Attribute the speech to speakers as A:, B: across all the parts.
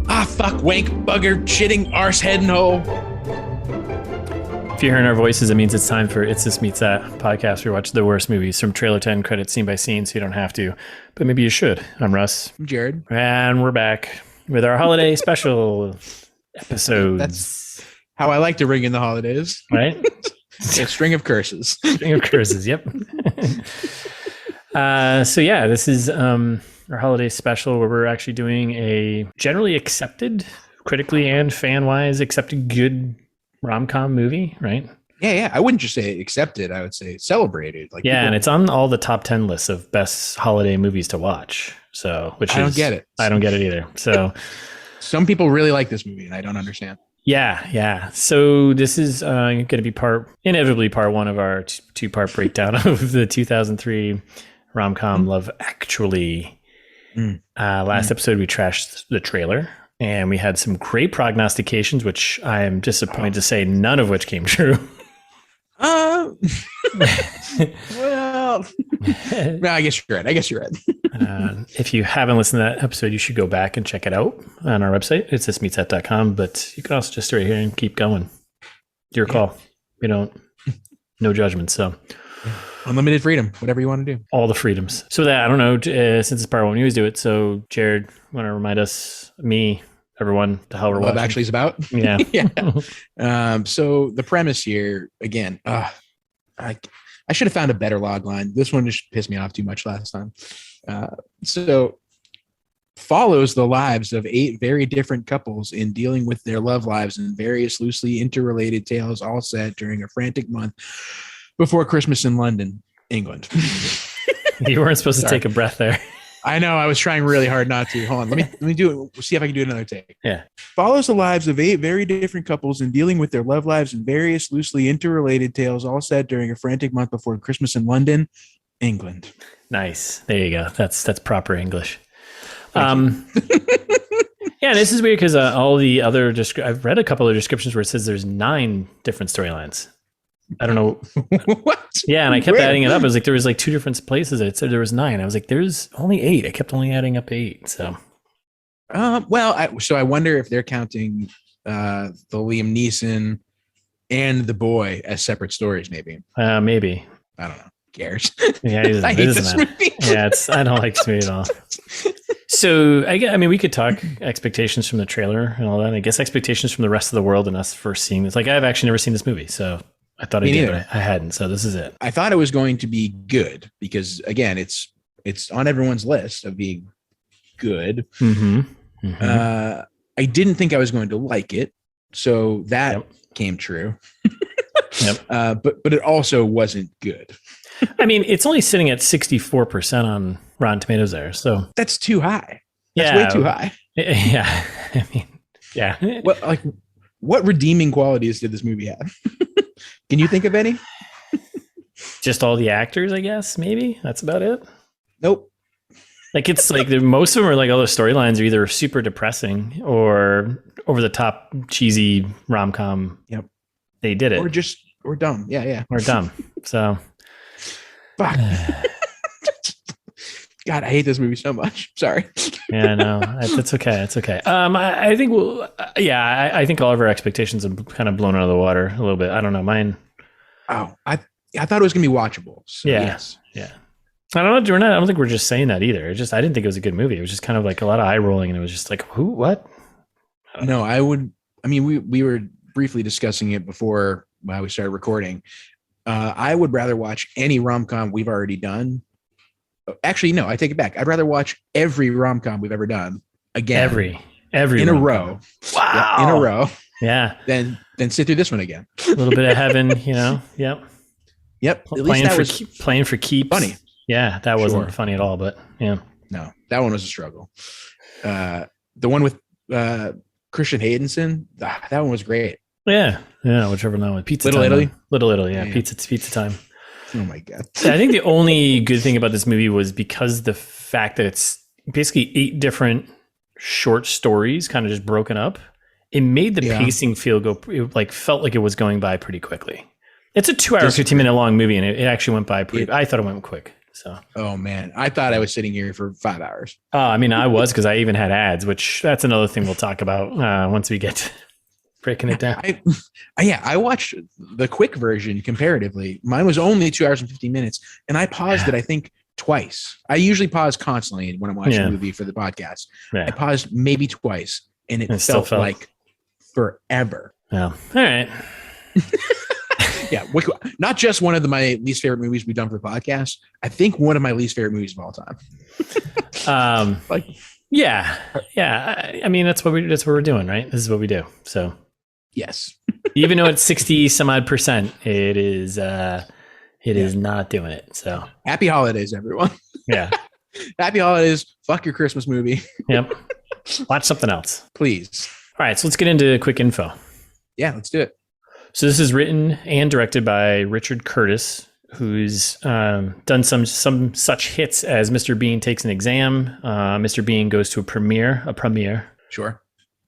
A: Ah, fuck, wank, bugger, shitting, arse, head, and hole.
B: If you're hearing our voices, it means it's time for It's This Meets That podcast. We watch the worst movies from trailer to end credits, scene by scene, so you don't have to. But maybe you should. I'm Russ.
A: I'm Jared.
B: And we're back with our holiday special episodes.
A: That's how I like to ring in the holidays.
B: Right?
A: A string of curses.
B: String of curses, yep. So yeah, this is our holiday special where we're actually doing a generally accepted, critically and fan-wise accepted good rom-com movie, right?
A: Yeah. I wouldn't just say accepted. I would say celebrated. Like,
B: yeah, and it's on all the top 10 lists of best holiday movies to watch. So,
A: I don't get it.
B: I don't get it either. So,
A: some people really like this movie, and I don't understand.
B: Yeah. So this is going to be inevitably part one of our two-part breakdown of the 2003 rom-com Love Actually. Last episode, we trashed the trailer. And we had some great prognostications, which I am disappointed to say none of which came true.
A: Well, I guess you're right.
B: If you haven't listened to that episode, you should go back and check it out on our website. It's thismeetsthat.com, but you can also just stay right here and keep going. Your call. No judgment. So
A: unlimited freedom, whatever you want to do.
B: All the freedoms. So that, I don't know, since it's part one, we always do it. So Jared, want to remind us, everyone, the hell we're watching.
A: Love Actually is about?
B: Yeah.
A: So the premise here, again, I should have found a better log line. This one just pissed me off too much last time. So follows the lives of 8 very different couples in dealing with their love lives and various loosely interrelated tales, all set during a frantic month before Christmas in London, England.
B: You weren't supposed to take a breath there.
A: I know. I was trying really hard not to. Hold on. Let me do it. See if I can do another take.
B: Yeah.
A: Follows the lives of 8 very different couples in dealing with their love lives and various loosely interrelated tales, all set during a frantic month before Christmas in London, England.
B: Nice. There you go. That's proper English. Yeah, this is weird because all the other I've read a couple of descriptions where it says there's 9 different storylines. I don't know.
A: What?
B: Yeah, and I kept adding it up. It was like there was like 2 different places. It said there was 9. I was like, there's only 8. I kept only adding up 8. So,
A: so I wonder if they're counting the Liam Neeson and the boy as separate stories. Maybe.
B: Maybe.
A: I don't know. Who cares?
B: Yeah,
A: I hate this movie.
B: Yeah, I don't like this movie at all. So I mean, we could talk expectations from the trailer and all that. I guess expectations from the rest of the world and us first seeing this. Like, I've actually never seen this movie, so. I thought I did, but I hadn't. So this is it.
A: I thought it was going to be good because, again, it's on everyone's list of being good. I didn't think I was going to like it, so that came true. But it also wasn't good.
B: I mean, it's only sitting at 64% on Rotten Tomatoes there, so
A: that's too high. That's way too high.
B: Yeah, I mean, yeah.
A: What redeeming qualities did this movie have? Can you think of any?
B: Just all the actors, I guess. Maybe that's about it.
A: Nope.
B: Like, it's like most of them are like, all the storylines are either super depressing or over the top cheesy rom-com.
A: Yep.
B: They did it.
A: Or dumb. Yeah.
B: Or dumb. So.
A: Fuck. God, I hate this movie so much. Sorry.
B: Yeah, no, it's okay. It's okay. I think I think all of our expectations have kind of blown out of the water a little bit. I don't know. Mine.
A: Oh, I thought it was gonna be watchable. So yes.
B: Yeah. I don't know. I don't think we're just saying that either. I didn't think it was a good movie. It was just kind of like a lot of eye rolling, and it was just like, who, what?
A: No, I would. I mean, we were briefly discussing it before we started recording. I would rather watch any rom-com we've already done. Actually, no, I take it back. I'd rather watch every rom-com we've ever done again.
B: Every
A: in
B: rom-com.
A: a row.
B: Wow.
A: In a row.
B: Yeah.
A: Then sit through this one again.
B: A little bit of heaven, Yep.
A: At least
B: playing for keeps.
A: Funny.
B: Yeah, that wasn't funny at all, but yeah.
A: No, that one was a struggle. The one with Christian Haydenson, that one was great.
B: Yeah, whichever one. Pizza
A: Little
B: time.
A: Italy?
B: Little Italy, yeah. Pizza time.
A: Oh my God.
B: I think the only good thing about this movie was because the fact that it's basically 8 different short stories kind of just broken up. It made the pacing felt like it was going by pretty quickly. It's a 2 hour, 15-minute long movie, and it actually went by I thought it went quick. So,
A: oh man, I thought I was sitting here for 5 hours.
B: I mean, I was, because I even had ads, which that's another thing we'll talk about once we get to breaking it down.
A: I watched the quick version comparatively. Mine was only 2 hours and 15 minutes, and I paused it, I think, twice. I usually pause constantly when I'm watching a movie for the podcast. I paused maybe twice, and it felt like forever.
B: Well, all right.
A: Yeah, not just one of my least favorite movies we've done for the podcast. I think one of my least favorite movies of all time.
B: Yeah. I mean, that's what we're doing, right? This is what we do. So,
A: yes.
B: Even though it's 60 some odd percent, it is not doing it. So,
A: happy holidays, everyone.
B: Yeah.
A: Happy holidays. Fuck your Christmas movie.
B: Yep. Watch something else,
A: please.
B: All right, so let's get into quick info.
A: Yeah, let's do it.
B: So this is written and directed by Richard Curtis, who's done some such hits as Mr. Bean Takes an Exam, Mr. Bean Goes to a Premiere.
A: Sure.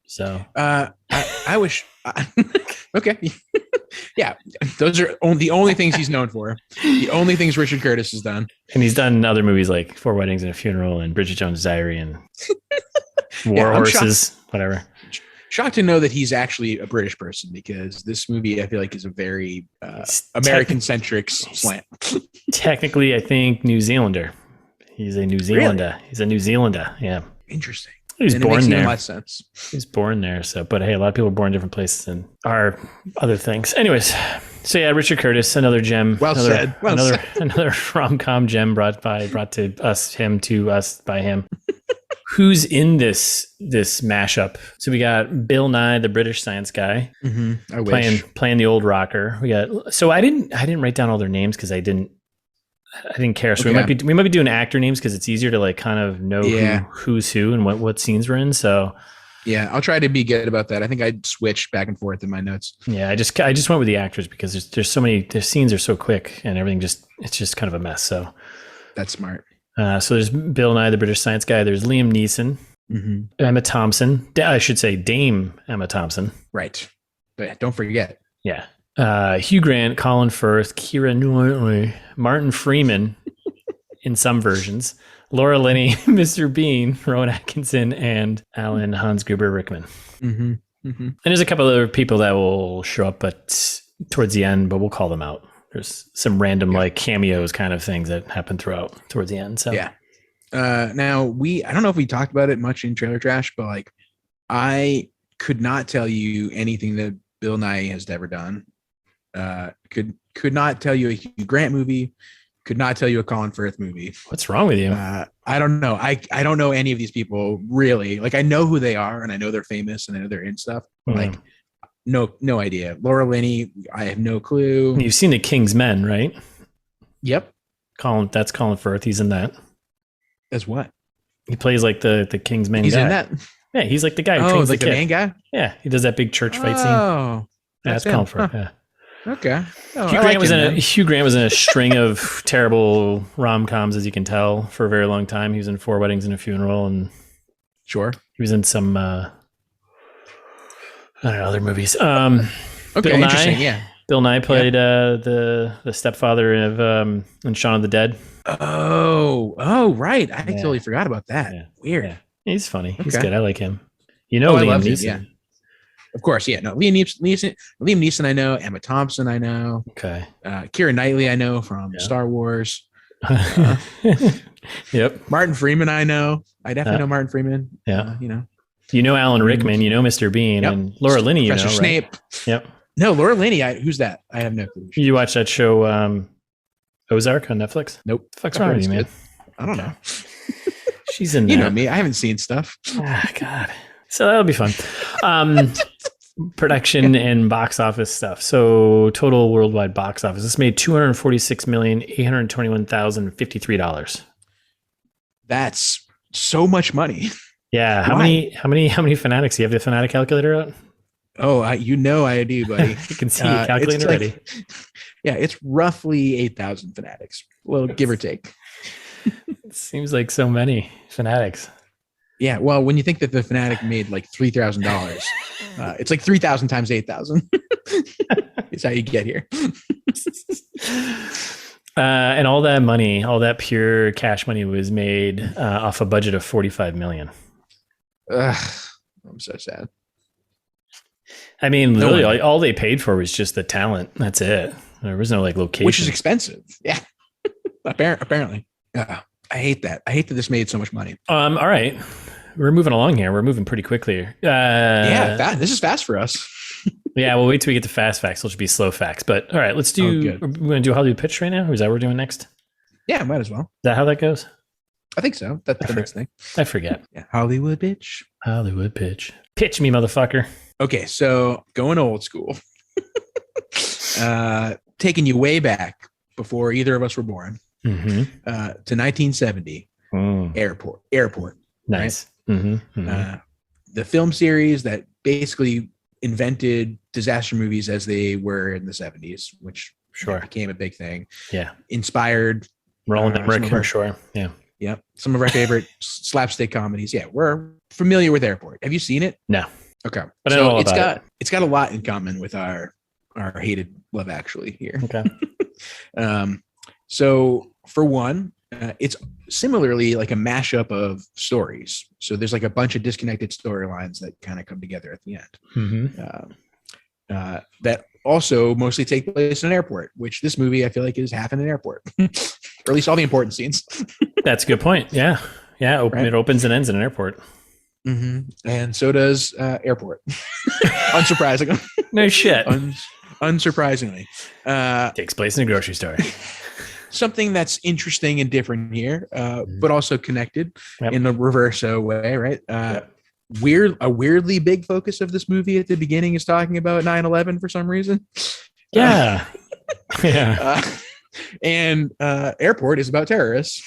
B: So
A: I wish. Okay. Yeah, those are the only things he's known for. The only things Richard Curtis has done.
B: And he's done other movies like Four Weddings and a Funeral and Bridget Jones' Diary and War Horses, whatever.
A: Shocked to know that he's actually a British person, because this movie I feel like is a very American-centric slant.
B: Technically, I think New Zealander. He's a New Zealander.
A: Really?
B: He's a New Zealander. Yeah.
A: Interesting.
B: He was born there.
A: It makes sense.
B: He was born there. So, but hey, a lot of people are born in different places and are other things. Anyways, so yeah, Richard Curtis, another gem. Another rom-com gem brought to us by him. Who's in this mashup? So we got Bill Nye, the British science guy, playing the old rocker. We got. So I didn't write down all their names because I didn't care. So we might be doing actor names because it's easier to like kind of know who's who and what scenes we're in. So
A: yeah, I'll try to be good about that. I think I'd switch back and forth in my notes.
B: Yeah, I just went with the actors because there's so many. The scenes are so quick and everything it's just kind of a mess. So
A: that's smart.
B: So there's Bill Nye, the British science guy. There's Liam Neeson, Emma Thompson. I should say Dame Emma Thompson.
A: Right. But don't forget.
B: Yeah. Hugh Grant, Colin Firth, Keira Knightley, Martin Freeman in some versions, Laura Linney, Mr. Bean, Rowan Atkinson, and Alan Hans-Gruber Rickman.
A: Mm-hmm. Mm-hmm.
B: And there's a couple other people that will show up towards the end, but we'll call them out. There's some random like cameos kind of things that happen towards the end. So
A: yeah. Now I don't know if we talked about it much in Trailer Trash, but like I could not tell you anything that Bill Nighy has ever done. Could not tell you a Hugh Grant movie. Could not tell you a Colin Firth movie.
B: What's wrong with you?
A: I don't know. I don't know any of these people really. Like I know who they are and I know they're famous and I know they're in stuff. But like no idea. Laura Linney, I have no clue.
B: You've seen The King's Men, right?
A: Yep.
B: That's Colin Firth. He's in that.
A: As what?
B: He plays like the King's Men.
A: He's
B: guy.
A: in that.
B: Yeah, he's like the guy who trains
A: like the main guy.
B: Yeah, he does that big church fight scene.
A: Oh,
B: that's Colin Firth. Huh.
A: Yeah. Okay. Oh,
B: Hugh Grant was in a string of terrible rom-coms, as you can tell, for a very long time. He was in Four Weddings and a Funeral, and
A: sure,
B: he was in some I don't know, other movies.
A: Okay,
B: Bill
A: interesting.
B: Nye,
A: yeah,
B: Bill Nye played the stepfather of in Shaun of the Dead.
A: Oh, right. I totally forgot about that. Yeah. Weird.
B: Yeah. He's funny. Okay. He's good. I like him. Liam Neeson.
A: Yeah. Of course, yeah. No, Liam Neeson, I know. Emma Thompson, I know.
B: Okay.
A: Keira Knightley, I know from Star Wars.
B: Yep.
A: Martin Freeman, I know. I definitely know Martin Freeman.
B: Yeah. Alan Rickman. You know Mr. Bean and Laura Linney.
A: Professor Snape.
B: Right? Yep.
A: No, Laura Linney. Who's that? I have no clue.
B: You watch that show Ozark on Netflix?
A: Nope.
B: The fuck's wrong with you, man?
A: I don't know.
B: She's in.
A: You know me. I haven't seen stuff.
B: God. So that'll be fun. Production and box office stuff. So total worldwide box office. This made $246,821,053.
A: That's so much money.
B: Yeah. How many fanatics? Do you have the fanatic calculator out?
A: Oh, I do, buddy.
B: You can see it calculating already.
A: Yeah, it's roughly 8,000 fanatics. Well, give or take.
B: It seems like so many fanatics.
A: Yeah, well, when you think that the Fanatic made like $3,000, it's like 3,000 times 8,000. Is how you get here.
B: And all that money, all that pure cash money was made off a budget of $45 million.
A: Ugh, I'm so sad.
B: I mean, literally, all they paid for was just the talent. That's it. There was no like location,
A: which is expensive. Yeah, apparently. I hate that. I hate that this made so much money.
B: All right, we're moving along here. We're moving pretty quickly.
A: This is fast for us.
B: Yeah, we'll wait till we get to fast facts. It'll be slow facts. But all right, let's do. We're going to do a Hollywood pitch right now. Or is that what we're doing next?
A: Yeah, might as well.
B: Is that how that goes?
A: I think so. That's the next thing.
B: I forget.
A: Yeah, Hollywood pitch.
B: Hollywood pitch. Pitch me, motherfucker.
A: Okay, so going old school. Taking you way back before either of us were born, to 1970. Airport.
B: Nice.
A: Right? The film series that basically invented disaster movies as they were in the 70s, which became a big thing.
B: Yeah.
A: Inspired
B: Roland Emmerich, for sure. Yeah.
A: Yeah. Some of our favorite slapstick comedies. Yeah. We're familiar with Airport. Have you seen it?
B: No.
A: Okay.
B: But I know
A: it's got a lot in common with our hated Love Actually here.
B: Okay.
A: So for one, it's similarly like a mashup of stories. So there's like a bunch of disconnected storylines that kind of come together at the end. That also mostly take place in an airport, which this movie I feel like is half in an airport, or at least all the important scenes.
B: That's a good point. Yeah. Yeah. Right? It opens and ends in an airport.
A: And so does Airport. Unsurprisingly.
B: No shit.
A: Unsurprisingly.
B: Takes place in a grocery store.
A: Something that's interesting and different here, but also connected in a reverse way, right? A weirdly big focus of this movie at the beginning is talking about 9/11 for some reason.
B: Yeah.
A: And Airport is about terrorists.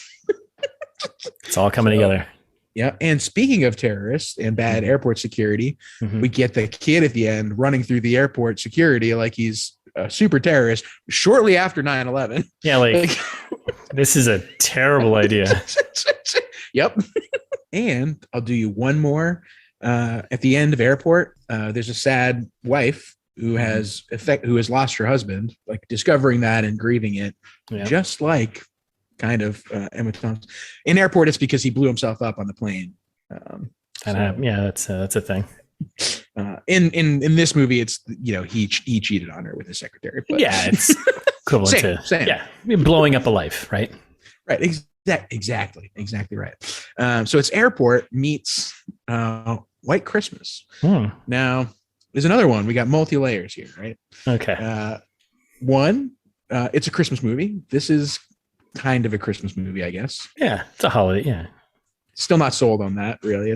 B: It's all coming together.
A: Yeah. And speaking of terrorists and bad airport security, we get the kid at the end running through the airport security like he's a super terrorist shortly after 9/11.
B: Yeah. Like this is a terrible idea.
A: Yep. And I'll do you one more. At the end of Airport, there's a sad wife who has lost her husband, like discovering that and grieving it, just like kind of Emma Thompson. In Airport, it's because he blew himself up on the plane. That's a thing. In this movie, it's he cheated on her with his secretary. But
B: it's equivalent to blowing up a life, right?
A: Right. Exactly right. So it's Airport meets White Christmas. Now there's another one. We got multi layers here, right?
B: Okay.
A: One, it's a Christmas movie. This is kind of a Christmas movie, I guess.
B: Yeah, it's a holiday. Yeah.
A: Still not sold on that, really.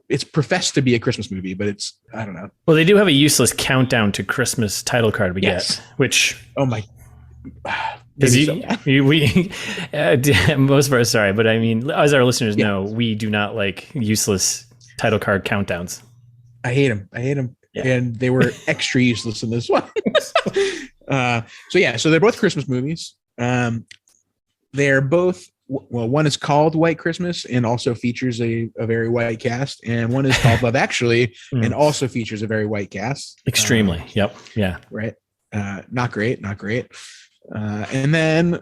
A: It's professed to be a Christmas movie, but it's, I don't know.
B: Well, they do have a useless countdown to Christmas title card we get, which most of us, sorry, but I mean, as our listeners know, we do not like useless title card countdowns.
A: I hate them. Yeah. And they were extra useless in this one. So they're both Christmas movies. They're both, one is called White Christmas and also features a very white cast, and one is called Love Actually and also features a very white cast.
B: Extremely. Yep. Yeah.
A: Right. Not great. And then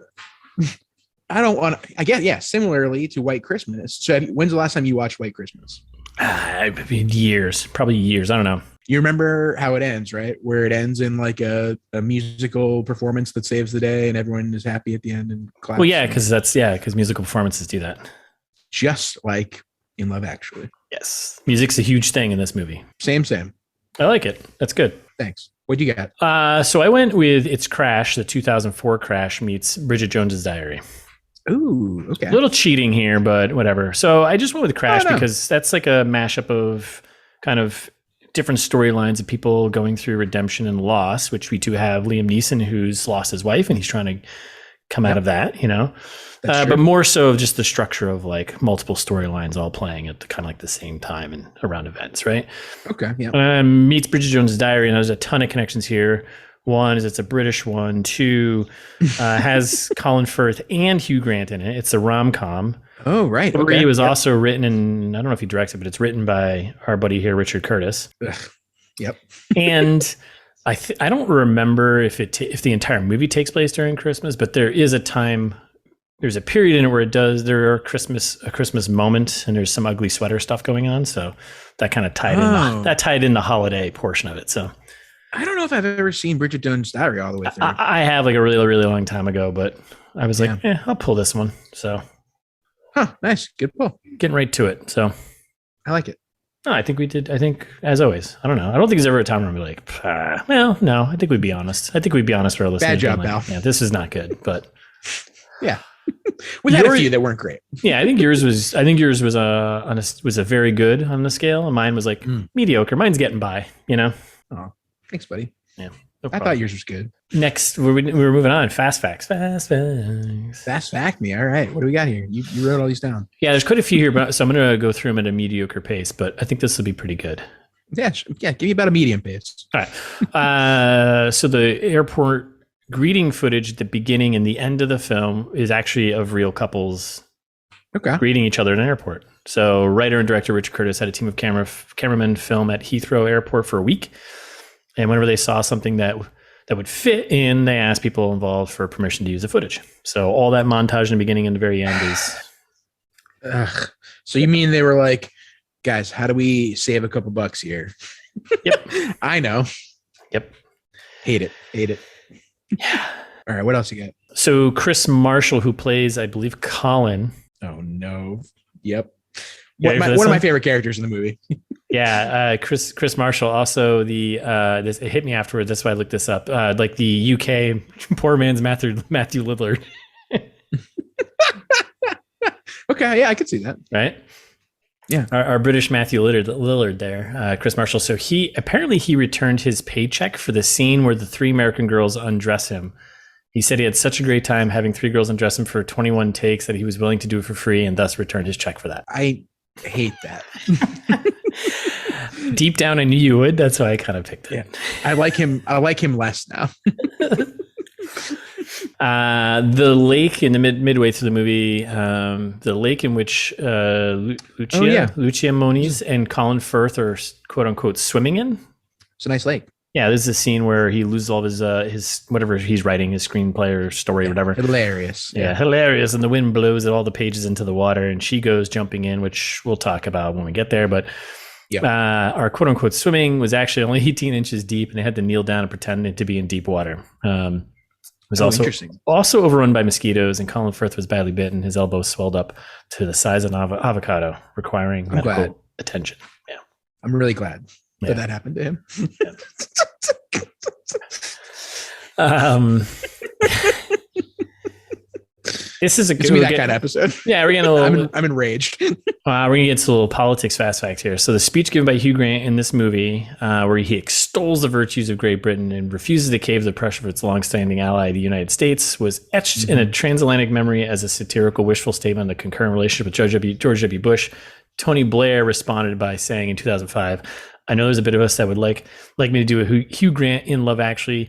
A: I don't want to, I guess, similarly to White Christmas. So when's the last time you watched White Christmas?
B: Years, probably years. I don't know.
A: You remember how it ends, right? Where it ends in like a musical performance that saves the day and everyone is happy at the end and claps.
B: Well, yeah, because musical performances do that.
A: Just like in Love Actually.
B: Yes. Music's a huge thing in this movie.
A: Same.
B: I like it. That's good.
A: Thanks. What'd you got?
B: So I went with It's Crash, the 2004 Crash meets Bridget Jones's Diary.
A: Ooh, okay.
B: A little cheating here, but whatever. So I just went with Crash because that's like a mashup of kind of different storylines of people going through redemption and loss, which we do have Liam Neeson, who's lost his wife and he's trying to come out of that, but more so of just the structure of like multiple storylines all playing at kind of like the same time and around events. Right.
A: Okay. Yeah.
B: Meets Bridget Jones's Diary. And there's a ton of connections here. One is it's a British one. Two, has Colin Firth and Hugh Grant in it. It's a rom-com.
A: Oh, right.
B: Three was also written I don't know if he directs it, but it's written by our buddy here, Richard Curtis.
A: Yep.
B: And I don't remember if if the entire movie takes place during Christmas, but there is a time. There's a period in it where it does. There are a Christmas moment, and there's some ugly sweater stuff going on. So that kind of tied in the holiday portion of it. So
A: I don't know if I've ever seen Bridget Jones' Diary all the way through.
B: I have like a really, really long time ago, but I was like, I'll pull this one. So,
A: nice, good pull.
B: Getting right to it. So
A: I like it.
B: No, I think we did. I think, as always, I don't know. I don't think there's ever a time where we're like, well, no, I think we'd be honest. I think we'd be honest for our listeners.
A: Bad job,
B: like,
A: Bal.
B: Yeah, this is not good, but
A: yeah. We had a few that weren't great.
B: Yeah, I think yours was a very good on the scale, and mine was like mediocre. Mine's getting by, you know.
A: Oh, thanks, buddy.
B: Yeah,
A: I thought yours was good.
B: Next, we were moving on. Fast facts.
A: Fast fact me. All right, what do we got here? You wrote all these down.
B: Yeah, there's quite a few here, but so I'm going to go through them at a mediocre pace. But I think this will be pretty good.
A: Yeah. Give me about a medium pace.
B: All right. So the airport greeting footage at the beginning and the end of the film is actually of real couples greeting each other in an airport. So writer and director Richard Curtis had a team of cameramen film at Heathrow Airport for a week. And whenever they saw something that would fit in, they asked people involved for permission to use the footage. So all that montage in the beginning and the very end is...
A: So you mean they were like, guys, how do we save a couple bucks here?
B: Yep.
A: I know.
B: Yep.
A: Hate it.
B: Yeah.
A: All right, what else you got?
B: So Chris Marshall, who plays, I believe, Colin.
A: Oh, no. Yep.
B: One
A: of my favorite characters in the movie.
B: Yeah, Chris Marshall. Also, it hit me afterwards. That's why I looked this up. Like the UK poor man's Matthew Lillard.
A: Okay, yeah, I could see that.
B: Right?
A: Yeah,
B: our British Matthew Lillard there, Chris Marshall. So he returned his paycheck for the scene where the 3 American girls undress him. He said he had such a great time having 3 girls undress him for 21 takes that he was willing to do it for free and thus returned his check for that.
A: I hate that.
B: Deep down, I knew you would. That's why I kind of picked it.
A: Yeah. I like him less now.
B: The lake in the midway through the movie, the lake in which Lucia Moniz and Colin Firth are quote unquote swimming in.
A: It's a nice lake.
B: Yeah, this is a scene where he loses all of his whatever he's writing, his screenplay or story or whatever.
A: Hilarious.
B: Yeah, hilarious. And the wind blows all the pages into the water, and she goes jumping in, which we'll talk about when we get there. But our quote unquote swimming was actually only 18 inches deep, and they had to kneel down and pretend to be in deep water. It was also overrun by mosquitoes, and Colin Firth was badly bitten. His elbow swelled up to the size of an avocado, requiring medical attention. Yeah,
A: I'm really glad that happened to him.
B: This is
A: that kind of episode.
B: Yeah, we're getting a little.
A: I'm enraged.
B: We're gonna get to a little politics fast facts here. So the speech given by Hugh Grant in this movie, where he extols the virtues of Great Britain and refuses to cave to the pressure of its longstanding ally, the United States, was etched in a transatlantic memory as a satirical, wishful statement on the concurrent relationship with George W. Bush. Tony Blair responded by saying in 2005, "I know there's a bit of us that would like me to do a Hugh Grant in Love Actually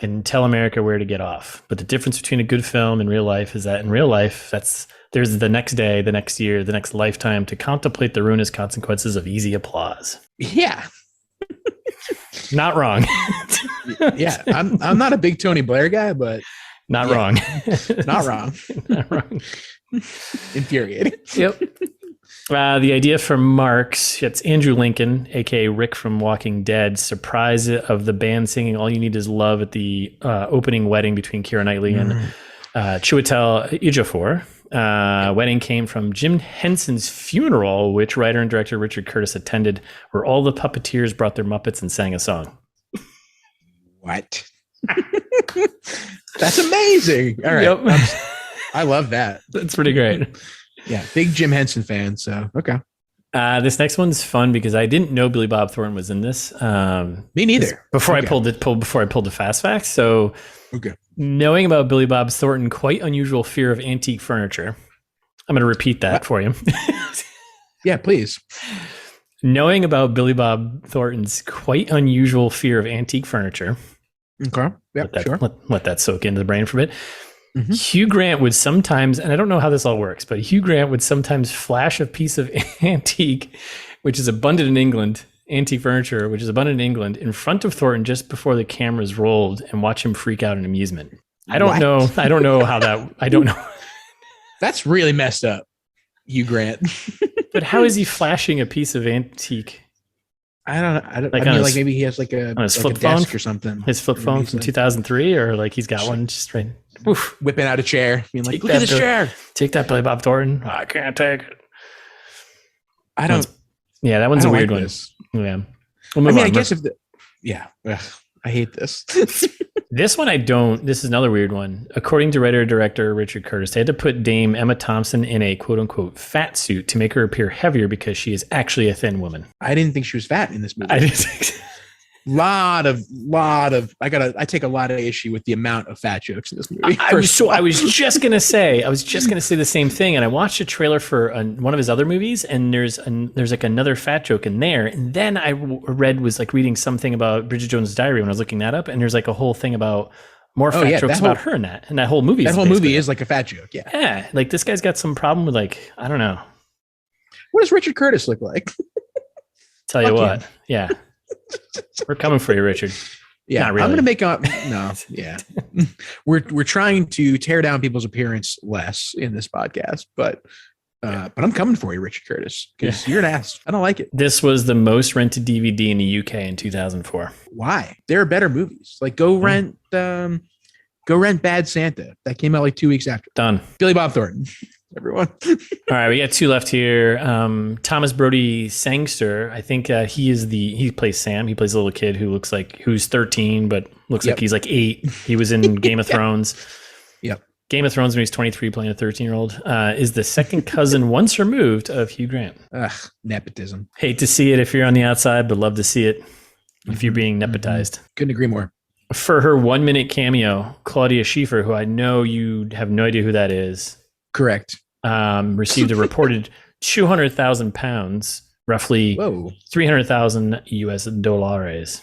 B: and tell America where to get off. But the difference between a good film and real life is that in real life, there's the next day, the next year, the next lifetime to contemplate the ruinous consequences of easy applause."
A: Yeah.
B: Not wrong.
A: Yeah. I'm not a big Tony Blair guy, but
B: not wrong.
A: Not wrong.
B: Not wrong.
A: Infuriating.
B: Yep. The idea from Marx, it's Andrew Lincoln, aka Rick from Walking Dead, surprise of the band singing "All You Need Is Love" at the opening wedding between Keira Knightley and Chiwetel Ejiofor. Wedding came from Jim Henson's funeral, which writer and director Richard Curtis attended, where all the puppeteers brought their Muppets and sang a song.
A: What? That's amazing. All right.
B: Yep.
A: I love that.
B: That's pretty great.
A: Yeah, big Jim Henson fan. So okay.
B: This next one's fun because I didn't know Billy Bob Thornton was in this.
A: Me neither.
B: Before I pulled the fast facts. So knowing about Billy Bob Thornton, quite unusual fear of antique furniture. I'm going to repeat that for you.
A: Yeah, please.
B: Knowing about Billy Bob Thornton's quite unusual fear of antique furniture.
A: Okay. Yeah, sure.
B: Let that soak into the brain for a bit. Mm-hmm. Hugh Grant would sometimes, and I don't know how this all works, but Hugh Grant would sometimes flash a piece of antique, which is abundant in England, antique furniture, which is abundant in England, in front of Thornton just before the cameras rolled and watch him freak out in amusement. I don't know how that, I don't know.
A: That's really messed up, Hugh Grant.
B: But how is he flashing a piece of antique?
A: I don't know. Like maybe he has like a
B: flip
A: phone
B: phone
A: or something.
B: His flip phone from 2003, or like he's got one just right. Oof.
A: Whipping out a chair, being like, look at this chair.
B: Take that, Billy Bob Thornton. Oh, I can't take it.
A: I don't.
B: Yeah, that one's a weird
A: like
B: one.
A: This.
B: Yeah.
A: I guess if I hate this.
B: This one I don't. This is another weird one. According to writer-director Richard Curtis, they had to put Dame Emma Thompson in a quote-unquote fat suit to make her appear heavier because she is actually a thin woman.
A: I didn't think she was fat in this movie.
B: I didn't think so.
A: lot of I take a lot of issue with the amount of fat jokes in this movie.
B: I was just gonna say the same thing, and I watched a trailer for one of his other movies, and there's like another fat joke in there, and then I was reading something about Bridget Jones' Diary when I was looking that up, and there's like a whole thing about more fat jokes about her in that, and that whole movie.
A: That whole movie is like a fat joke.
B: Yeah, like this guy's got some problem with like, I don't know.
A: What does Richard Curtis look like?
B: Tell you what, yeah. We're coming for you, Richard.
A: Yeah,
B: not really.
A: I'm going to make up. No, yeah, we're trying to tear down people's appearance less in this podcast, but I'm coming for you, Richard Curtis, because you're an ass. I don't like it.
B: This was the most rented DVD in the UK in 2004.
A: Why? There are better movies. Like go rent Bad Santa. That came out like 2 weeks after.
B: Done.
A: Billy Bob Thornton. Everyone.
B: All right, we got two left here. Thomas Brodie-Sangster. I think he plays Sam. He plays a little kid who's 13, but looks like he's like 8. He was in Game of Thrones.
A: Yep.
B: Game of Thrones when he's 23 playing a 13-year-old. Is the second cousin once removed of Hugh Grant.
A: Ugh, nepotism.
B: Hate to see it if you're on the outside, but love to see it if you're being nepotized.
A: Couldn't agree more.
B: For her 1-minute cameo, Claudia Schiffer, who I know you have no idea who that is.
A: Correct.
B: Received a reported £200,000, roughly $300,000 US.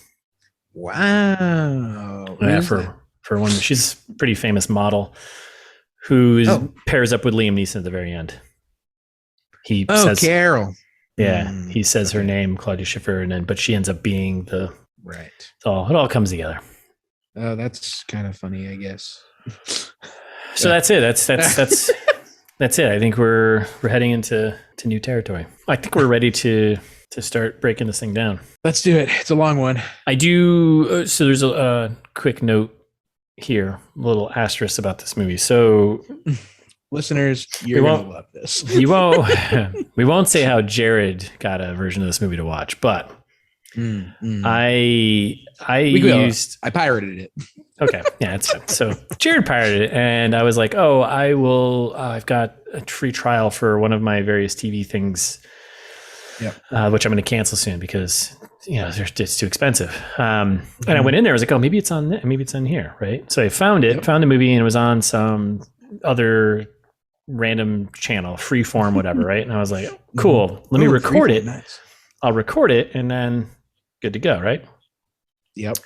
A: Wow.
B: Yeah, for one, she's a pretty famous model who pairs up with Liam Neeson at the very end. He says
A: Carol.
B: Yeah, he says her name, Claudia Schiffer, but she ends up being the
A: right.
B: It all comes together.
A: Oh, that's kind of funny, I guess.
B: So that's it. That's it. I think we're heading into new territory. I think we're ready to start breaking this thing down.
A: Let's do it. It's a long one.
B: I do. So there's a quick note here, a little asterisk about this movie. So
A: listeners, you're going to love this.
B: We won't say how Jared got a version of this movie to watch, but I
A: pirated it.
B: Okay. Yeah, it's fine. So Jared pirated it, and I was like, I will, I've got a free trial for one of my various TV things, which I'm going to cancel soon because, it's too expensive. And I went in there, I was like, maybe it's on here. Right. So I found the movie, and it was on some other random channel, Freeform, whatever. Right. And I was like, cool, let me record it.
A: Nice.
B: I'll record it, and then good to go. Right.
A: Yep.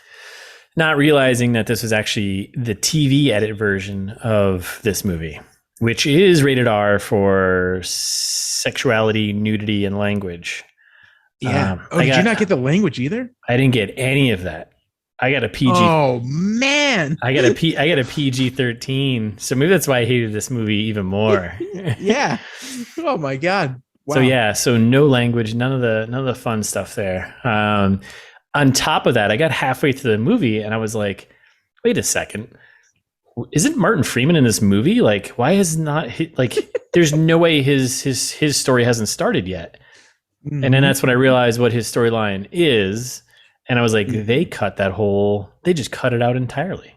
B: Not realizing that this was actually the TV edit version of this movie, which is rated R for sexuality, nudity, and language.
A: Yeah. Did you not get the language either?
B: I didn't get any of that. I got a PG.
A: Oh man.
B: I got a PG-13. So maybe that's why I hated this movie even more.
A: Yeah. Oh my God.
B: Wow. So no language, none of the fun stuff there. On top of that, I got halfway through the movie and I was like, wait a second. Isn't Martin Freeman in this movie? Like, why is not there's no way his story hasn't started yet. Mm-hmm. And then that's when I realized what his storyline is. And I was like, they just cut it out entirely.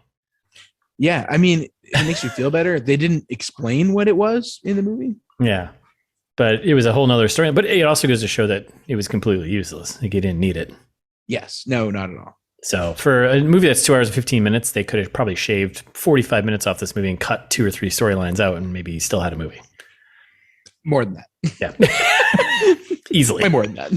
A: Yeah. I mean, it makes you feel better. They didn't explain what it was in the movie.
B: Yeah. But it was a whole nother story. But it also goes to show that it was completely useless. Like, you didn't need it.
A: Yes. No, not at all.
B: So for a movie that's 2 hours and 15 minutes, they could have probably shaved 45 minutes off this movie and cut 2 or 3 storylines out, and maybe still had a movie.
A: More than that.
B: Yeah. Easily.
A: Way more than that.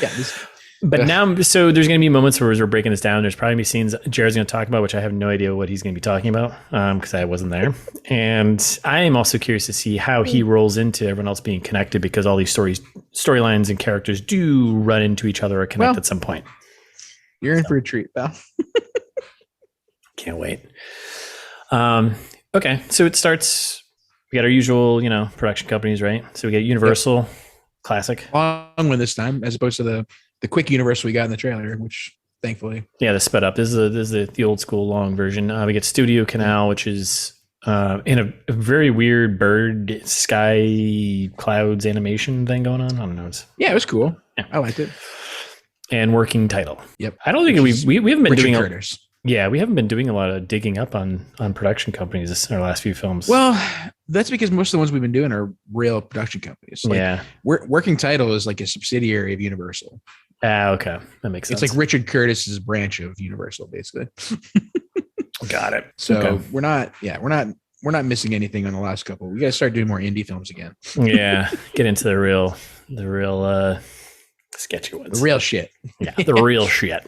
A: Yeah.
B: But now, so there's going to be moments where we're breaking this down. There's probably be scenes Jared's going to talk about, which I have no idea what he's going to be talking about because I wasn't there. And I am also curious to see how he rolls into everyone else being connected, because all these storylines and characters do run into each other or connect at some point.
A: You're in for a treat, pal.
B: Can't wait. Okay, so it starts. We got our usual, production companies, right? So we get Universal, classic.
A: Long one this time, as opposed to the quick Universal we got in the trailer, which thankfully.
B: Yeah, the sped up. This is the old school long version. We get Studio Canal, which is in a very weird bird sky clouds animation thing going on. I don't know.
A: It was cool. Yeah. I liked it.
B: And working title.
A: Yep.
B: I don't think we haven't been doing
A: Curtis.
B: Yeah, we haven't been doing a lot of digging up on production companies in our last few films.
A: Well, that's because most of the ones we've been doing are real production companies. Working Title is like a subsidiary of Universal.
B: Okay, that makes sense.
A: It's like Richard Curtis's branch of Universal, basically.
B: Got it.
A: So we're not missing anything on the last couple. We got to start doing more indie films again.
B: Yeah, get into the real sketchy ones.
A: The real shit.
B: Yeah, the real shit.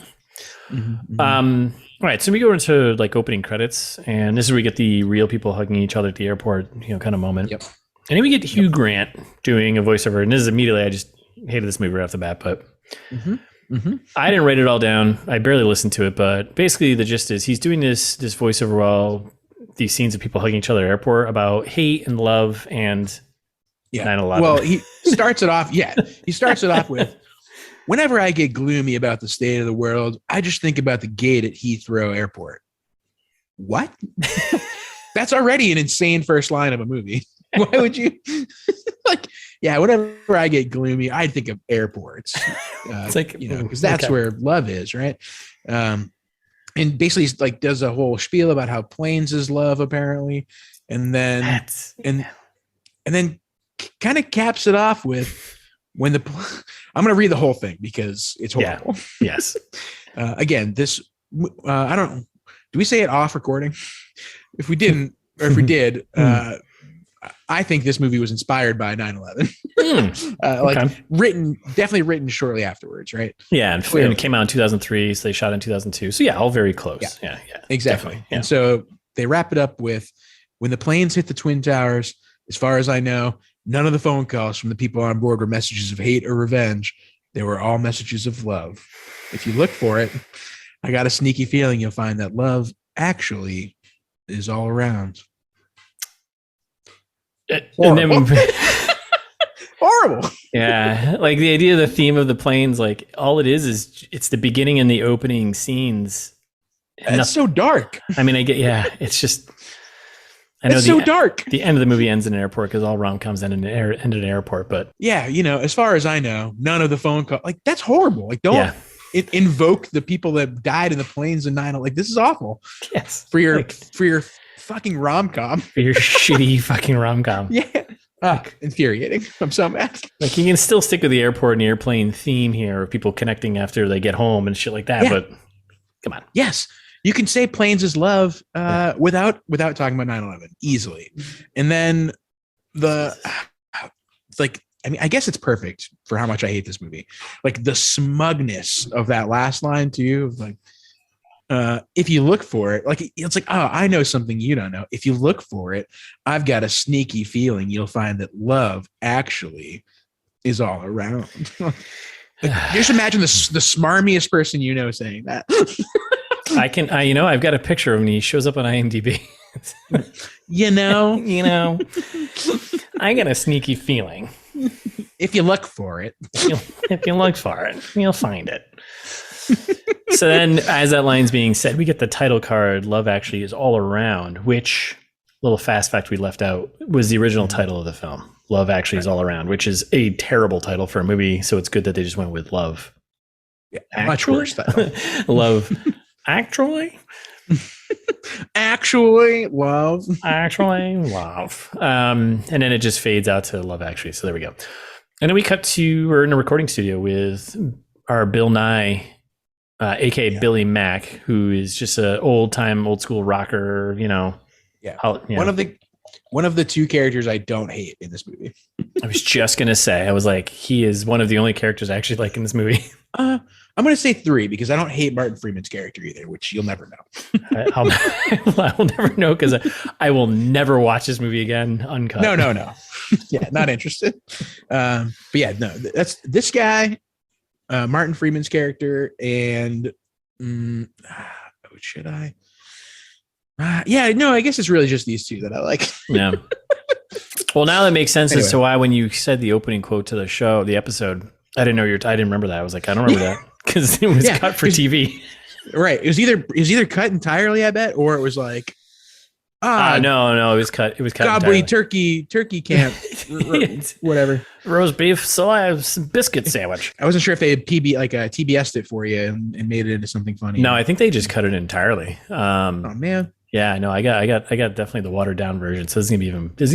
A: Mm-hmm.
B: All right, so we go into like opening credits, and this is where we get the real people hugging each other at the airport, kind of moment.
A: Yep.
B: And then we get Hugh Grant doing a voiceover, and this is immediately, I just hated this movie right off the bat, but I didn't write it all down. I barely listened to it, but basically the gist is he's doing this voiceover while these scenes of people hugging each other at the airport about hate and love and 9/11.
A: Well, he starts it off. Yeah, he starts it off with, whenever I get gloomy about the state of the world, I just think about the gate at Heathrow Airport. What? That's already an insane first line of a movie. Why would you whenever I get gloomy, I think of airports. It's like, because that's where love is, right? And basically like does a whole spiel about how planes is love apparently. And then and then kind of caps it off with when I'm going to read the whole thing because it's horrible.
B: Yeah. Yes.
A: Again, this, do we say it off recording? If we didn't, or if we did, I think this movie was inspired by 9/11. Definitely written shortly afterwards, right?
B: Yeah. And it came out in 2003. So they shot in 2002. So all very close. Yeah.
A: Exactly. Yeah. And so they wrap it up with, when the planes hit the Twin Towers, as far as I know, none of the phone calls from the people on board were messages of hate or revenge. They were all messages of love. If you look for it, I got a sneaky feeling you'll find that love actually is all around.
B: Horrible.
A: Horrible.
B: Yeah. Like the idea of the theme of the planes, like all it is it's the beginning and the opening scenes.
A: It's so dark.
B: I mean, it's just, I know
A: it's so dark.
B: The end of the movie ends in an airport because all rom-coms end in an airport. But
A: as far as I know, none of the phone calls, like that's horrible. Like don't invoke the people that died in the planes and 9/11. Like this is awful.
B: Yes.
A: For your fucking rom-com.
B: For your shitty fucking rom-com.
A: Yeah. Infuriating. I'm so mad.
B: Like you can still stick with the airport and airplane theme here of people connecting after they get home and shit like that. Yeah. But come on.
A: Yes. You can say planes is love without talking about 9/11 easily. And then I guess it's perfect for how much I hate this movie. Like the smugness of that last line too, of like, if you look for it, like it's like, oh, I know something you don't know. If you look for it, I've got a sneaky feeling you'll find that love actually is all around. Just imagine the smarmiest person saying that.
B: I've got a picture of him and he shows up on IMDb. I got a sneaky feeling.
A: If you look for it.
B: If you look for it, you'll find it. So then, as that line's being said, we get the title card, Love Actually is All Around, which, little fast fact we left out, was the original title of the film. Love Actually is All Around, which is a terrible title for a movie, so it's good that they just went with Love.
A: Yeah, much worse title.
B: Love Actually?
A: Actually Love.
B: Actually Love. And then it just fades out to Love Actually, so there we go. And then we're in a recording studio with our Bill Nighy, aka Billy Mack, who is just an old school rocker,
A: one of the two characters I don't hate in this movie.
B: I was just gonna say, I was like, he is one of the only characters I actually like in this movie.
A: I'm going to say 3 because I don't hate Martin Freeman's character either, which you'll never know.
B: I will never know because I will never watch this movie again uncut.
A: No. Yeah, not interested. But yeah, no, that's this guy, Martin Freeman's character, and should I? Yeah, no, I guess it's really just these two that I like.
B: Yeah. Well, now that makes sense as to why when you said the opening quote to the episode, I didn't know I didn't remember that. I was like, I don't remember that because it was cut for TV.
A: Right. It was either cut entirely, I bet, or it was like,
B: no, it was cut. It was cut.
A: Gobbly turkey camp, whatever.
B: Roast beef, so I have some biscuit sandwich.
A: I wasn't sure if they had TBS'd it for you and made it into something funny.
B: No, I think they just cut it entirely.
A: Oh man.
B: Yeah, no, I got definitely the watered down version. So this is gonna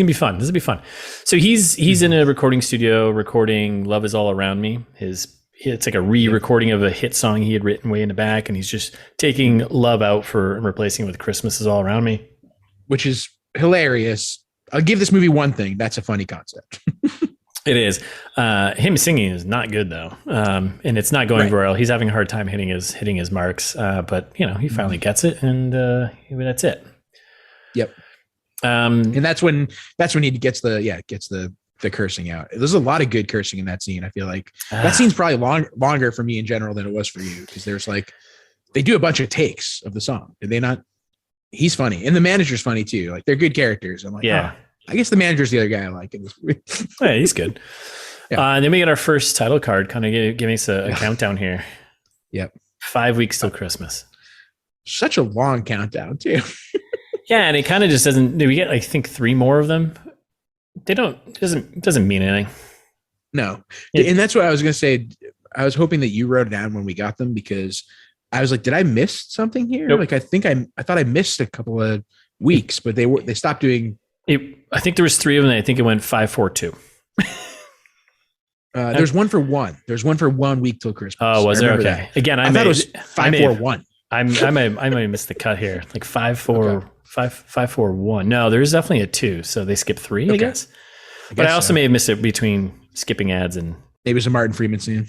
B: be fun. This will be fun. So he's in a recording studio recording "Love Is All Around Me." It's like a re-recording of a hit song he had written way in the back, and he's just taking love out and replacing it with "Christmas Is All Around Me,"
A: which is hilarious. I'll give this movie one thing: that's a funny concept.
B: It is. Him singing is not good though, and it's not going very well. He's having a hard time hitting his marks, but he finally gets it, and that's it.
A: Yep. And that's when he gets the cursing out. There's a lot of good cursing in that scene. I feel like that scene's probably longer for me in general than it was for you because there's they do a bunch of takes of the song. Did they not? He's funny, and the manager's funny too. Like they're good characters. I'm like, yeah. Oh. I guess the manager's the other guy I like in this movie.
B: Yeah, he's good. Yeah. And then we get our first title card, kind of giving us a countdown here.
A: Yep.
B: 5 weeks till Christmas.
A: Such a long countdown, too.
B: Yeah, and it kind of just doesn't. We get, I think, 3 more of them. It doesn't mean anything.
A: No, and that's what I was going to say. I was hoping that you wrote it down when we got them because I was like, did I miss something here?
B: Nope.
A: Like, I thought I missed a couple of weeks, but they stopped doing.
B: I think there was 3 of them. I think it went 5, 4, 2.
A: There's one for one. There's one for 1 week till Christmas.
B: Oh, was there? Okay.
A: That.
B: Again,
A: I thought it was 5, 4, 1.
B: I might have missed the cut here. Like 5, 4, okay. 5, 4, 1. No, there's definitely a 2. So they skipped 3, okay. I guess. But I also may have missed it between skipping ads and
A: maybe it was a Martin Freeman scene.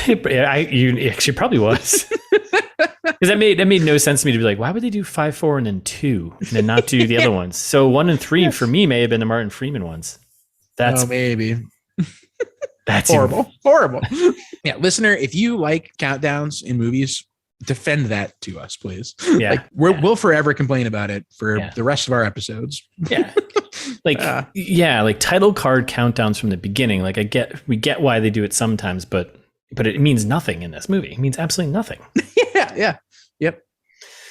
B: You actually probably was. Because that made no sense to me to be like, why would they do 5, 4, and then 2, and then not do the other ones? So 1 and 3 for me may have been the Martin Freeman ones. That's
A: maybe.
B: That's
A: horrible. Yeah, listener, if you like countdowns in movies, defend that to us, please.
B: Yeah,
A: we'll forever complain about it for the rest of our episodes.
B: Yeah, like title card countdowns from the beginning. Like we get why they do it sometimes, but it means nothing in this movie. It means absolutely nothing.
A: Yeah. Yep.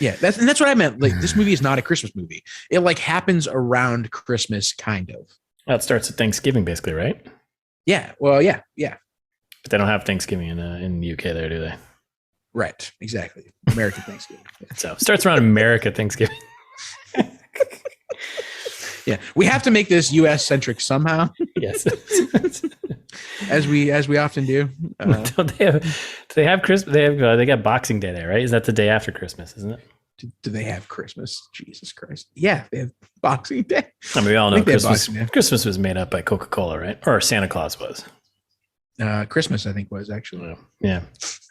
A: Yeah. That's what I meant. Like this movie is not a Christmas movie. It happens around Christmas, kind of.
B: Well, it starts at Thanksgiving, basically, right?
A: Yeah. Well, yeah.
B: But they don't have Thanksgiving in the UK there, do they?
A: Right. Exactly. American Thanksgiving.
B: So it starts around America Thanksgiving.
A: Yeah. We have to make this US centric somehow.
B: Yes.
A: as we often do.
B: They have Christmas. They got Boxing Day there, right? Is that the day after Christmas, isn't it?
A: Do they have Christmas? Jesus Christ. Yeah, they have Boxing Day.
B: I mean, we all know Christmas was made up by Coca-Cola, right? Or Santa Claus was.
A: Christmas, I think, was actually.
B: Yeah.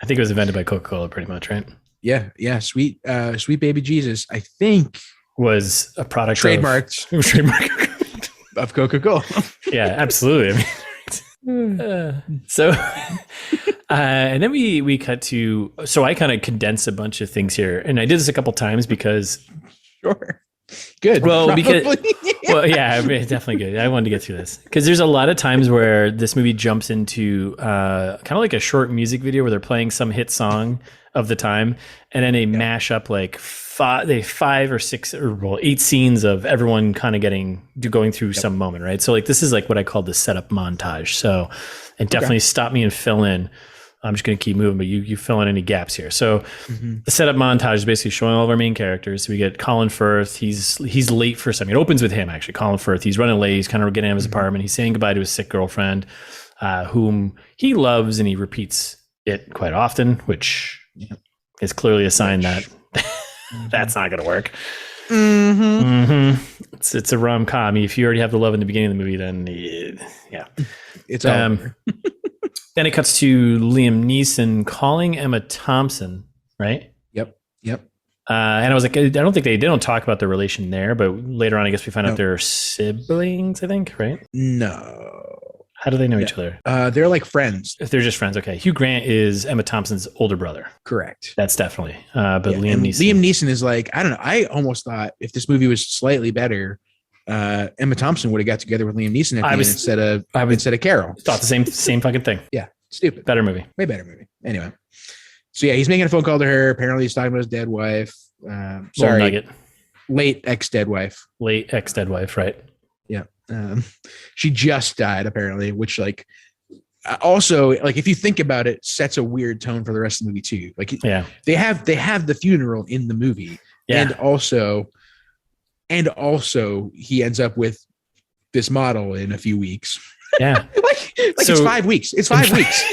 B: I think it was invented by Coca-Cola pretty much, right?
A: Yeah. Sweet baby Jesus, I think.
B: Was a product
A: trademarked of Coca-Cola.
B: Yeah, absolutely. So and then we cut to, so I kind of condensed a bunch of things here, and I did this a couple times because
A: sure, good.
B: Well, definitely good. I wanted to get through this because there's a lot of times where this movie jumps into kind of like a short music video where they're playing some hit song of the time, and then they mash up like 5 or 6 or 8 scenes of everyone kind of going through some moment, right? So like this is like what I call the setup montage. So and definitely stop me and fill in. I'm just going to keep moving, but you fill in any gaps here. So the setup montage is basically showing all of our main characters. So we get Colin Firth. He's late for something. It opens with him, actually. Colin Firth. He's running late. He's kind of getting out of his apartment. He's saying goodbye to his sick girlfriend, whom he loves, and he repeats it quite often, which is clearly a sign that that's not going to work. It's a rom-com. If you already have the love in the beginning of the movie, then yeah,
A: it's over.
B: Then it cuts to Liam Neeson calling Emma Thompson, right?
A: Yep.
B: And I was like, I don't think they don't talk about the relation there, but later on, I guess we find out they're siblings, I think, right?
A: No.
B: How do they know each other?
A: They're like friends.
B: If they're just friends, okay. Hugh Grant is Emma Thompson's older brother.
A: Correct.
B: That's definitely. But Liam
A: Neeson is like, I don't know. I almost thought if this movie was slightly better, Emma Thompson would have got together with Liam Neeson at the end instead of Carol.
B: Thought the same fucking thing.
A: Yeah, stupid.
B: Better movie.
A: Way better movie. Anyway, so yeah, he's making a phone call to her. Apparently, he's talking about his dead wife. Late ex-dead wife.
B: Late ex-dead wife, right?
A: Yeah. She just died apparently, which like also like if you think about it, sets a weird tone for the rest of the movie too. Like they have the funeral in the movie, and also he ends up with this model in a few weeks.
B: Yeah.
A: like so, it's 5 weeks. It's 5 weeks.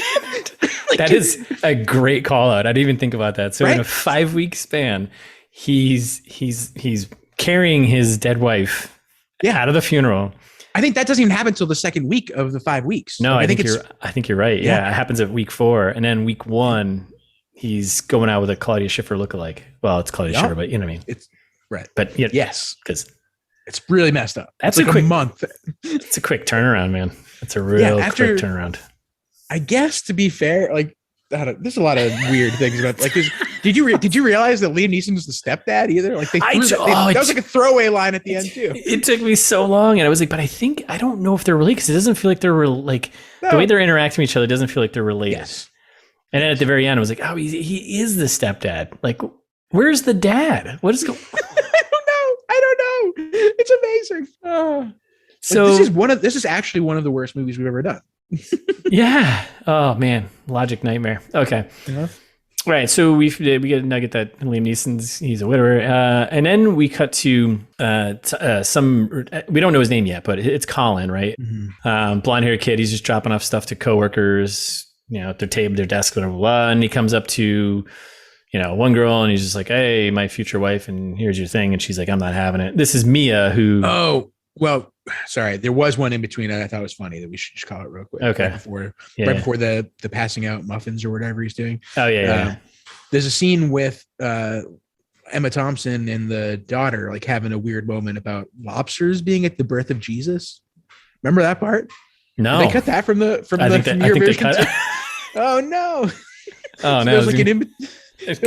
B: Like, that is a great call out. I didn't even think about that. So in a 5-week span, he's carrying his dead wife out of the funeral.
A: I think that doesn't even happen until the second week of the 5 weeks.
B: No, I think you're right. Yeah. It happens at week 4. And then week 1, he's going out with a Claudia Schiffer lookalike. Well, it's Claudia Schiffer, but you know what I mean?
A: It's right.
B: But
A: yes,
B: because
A: it's really messed up.
B: That's
A: like
B: a quick
A: month.
B: It's a quick turnaround, man. It's a real quick turnaround.
A: I guess to be fair, like there's a lot of weird things about like this. Did you realize that Liam Neeson was the stepdad either? Like that was like a throwaway line at the end too.
B: It took me so long, and I was like, but I don't know if they're related because it doesn't feel like they're like the way they're interacting with each other doesn't feel like they're related. Yes. And then at the very end, I was like, oh, he is the stepdad. Like, where's the dad? What is going?
A: I don't know. It's amazing. So this is actually one of the worst movies we've ever done.
B: Yeah. Oh man, logic nightmare. Okay. Yeah. Right. So we get a nugget that Liam Neeson's he's a widower, and then we cut to some we don't know his name yet, but it's Colin, right? Mm-hmm. Blonde-haired kid. He's just dropping off stuff to coworkers, at their table, their desk, blah, blah, blah, and he comes up to one girl, and he's just like, "Hey, my future wife, and here's your thing," and she's like, "I'm not having it." This is Mia, who.
A: Oh well. Sorry, there was one in between that I thought was funny that we should just call it real quick.
B: Okay.
A: Right before the passing out muffins or whatever he's doing.
B: Oh yeah.
A: There's a scene with Emma Thompson and the daughter like having a weird moment about lobsters being at the birth of Jesus. Remember that part?
B: No.
A: Did they cut that from your version? Oh no.
B: Oh no.
A: There's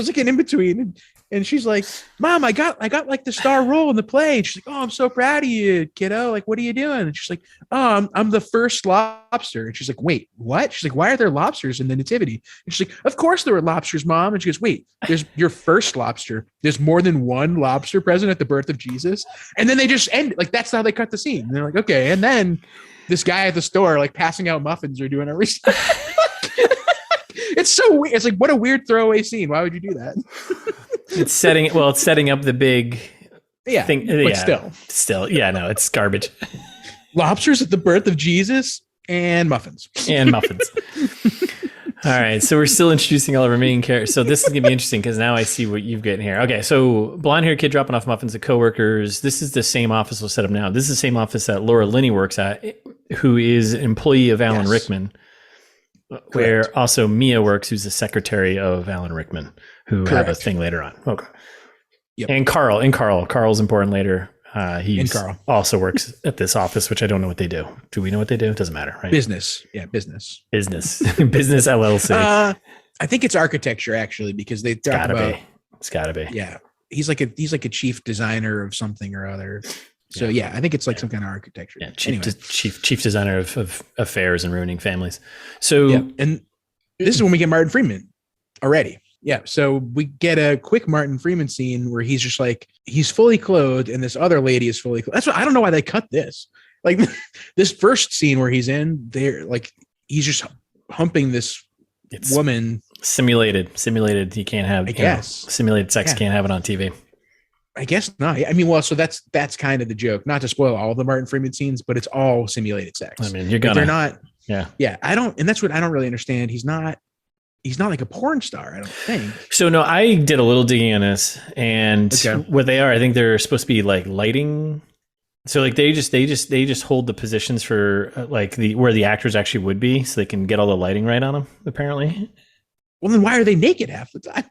A: like an in between. And she's like, "Mom, I got like the star role in the play." And she's like, "Oh, I'm so proud of you, kiddo. Like, what are you doing?" And she's like, "Oh, I'm the first lobster." And she's like, "Wait, what?" She's like, "Why are there lobsters in the nativity?" And she's like, "Of course there were lobsters, Mom." And she goes, "Wait, there's your first lobster. There's more than one lobster present at the birth of Jesus." And then they just end like that's how they cut the scene. And they're like, "Okay." And then this guy at the store like passing out muffins or doing everything. It's so weird. It's like what a weird throwaway scene. Why would you do that?
B: It's setting up the big thing.
A: But
B: still, yeah, no, it's garbage.
A: Lobsters at the birth of Jesus and muffins.
B: All right, so we're still introducing all of our main characters. So this is gonna be interesting because now I see what you've got here. Okay, so blonde-haired kid dropping off muffins to coworkers. This is the same office we'll set up now. This is the same office that Laura Linney works at, who is an employee of Alan Rickman. Where also Mia works, who's the secretary of Alan Rickman, who have a thing later on. Okay. Yep. And Carl's important later. He also works at this office, which I don't know what they do. Do we know what they do? It doesn't matter, right?
A: Business. Yeah, business.
B: Business LLC.
A: I think it's architecture actually, because they talk about.
B: It's gotta be.
A: Yeah, he's like a chief designer of something or other. So yeah, I think it's like some kind of architecture.
B: Yeah, chief designer of affairs and ruining families. So
A: and this is when we get Martin Freeman already. Yeah, so we get a quick Martin Freeman scene where he's just like he's fully clothed, and this other lady is fully clothed. That's what I don't know why they cut this. Like this first scene where he's in there, like he's just humping this woman. Simulated. You can't have. I guess simulated sex can't have it on TV. I guess not. I mean, well, so that's kind of the joke. Not to spoil all the Martin Freeman scenes, but it's all simulated sex.
B: I mean, they're not.
A: Yeah. I don't, and that's what I don't really understand. He's not like a porn star, I don't think.
B: So no, I did a little digging on this, and what they are, I think they're supposed to be like lighting So like they just hold the positions for like where the actors actually would be, so they can get all the lighting right on them. Apparently.
A: Well, then why are they naked half the time?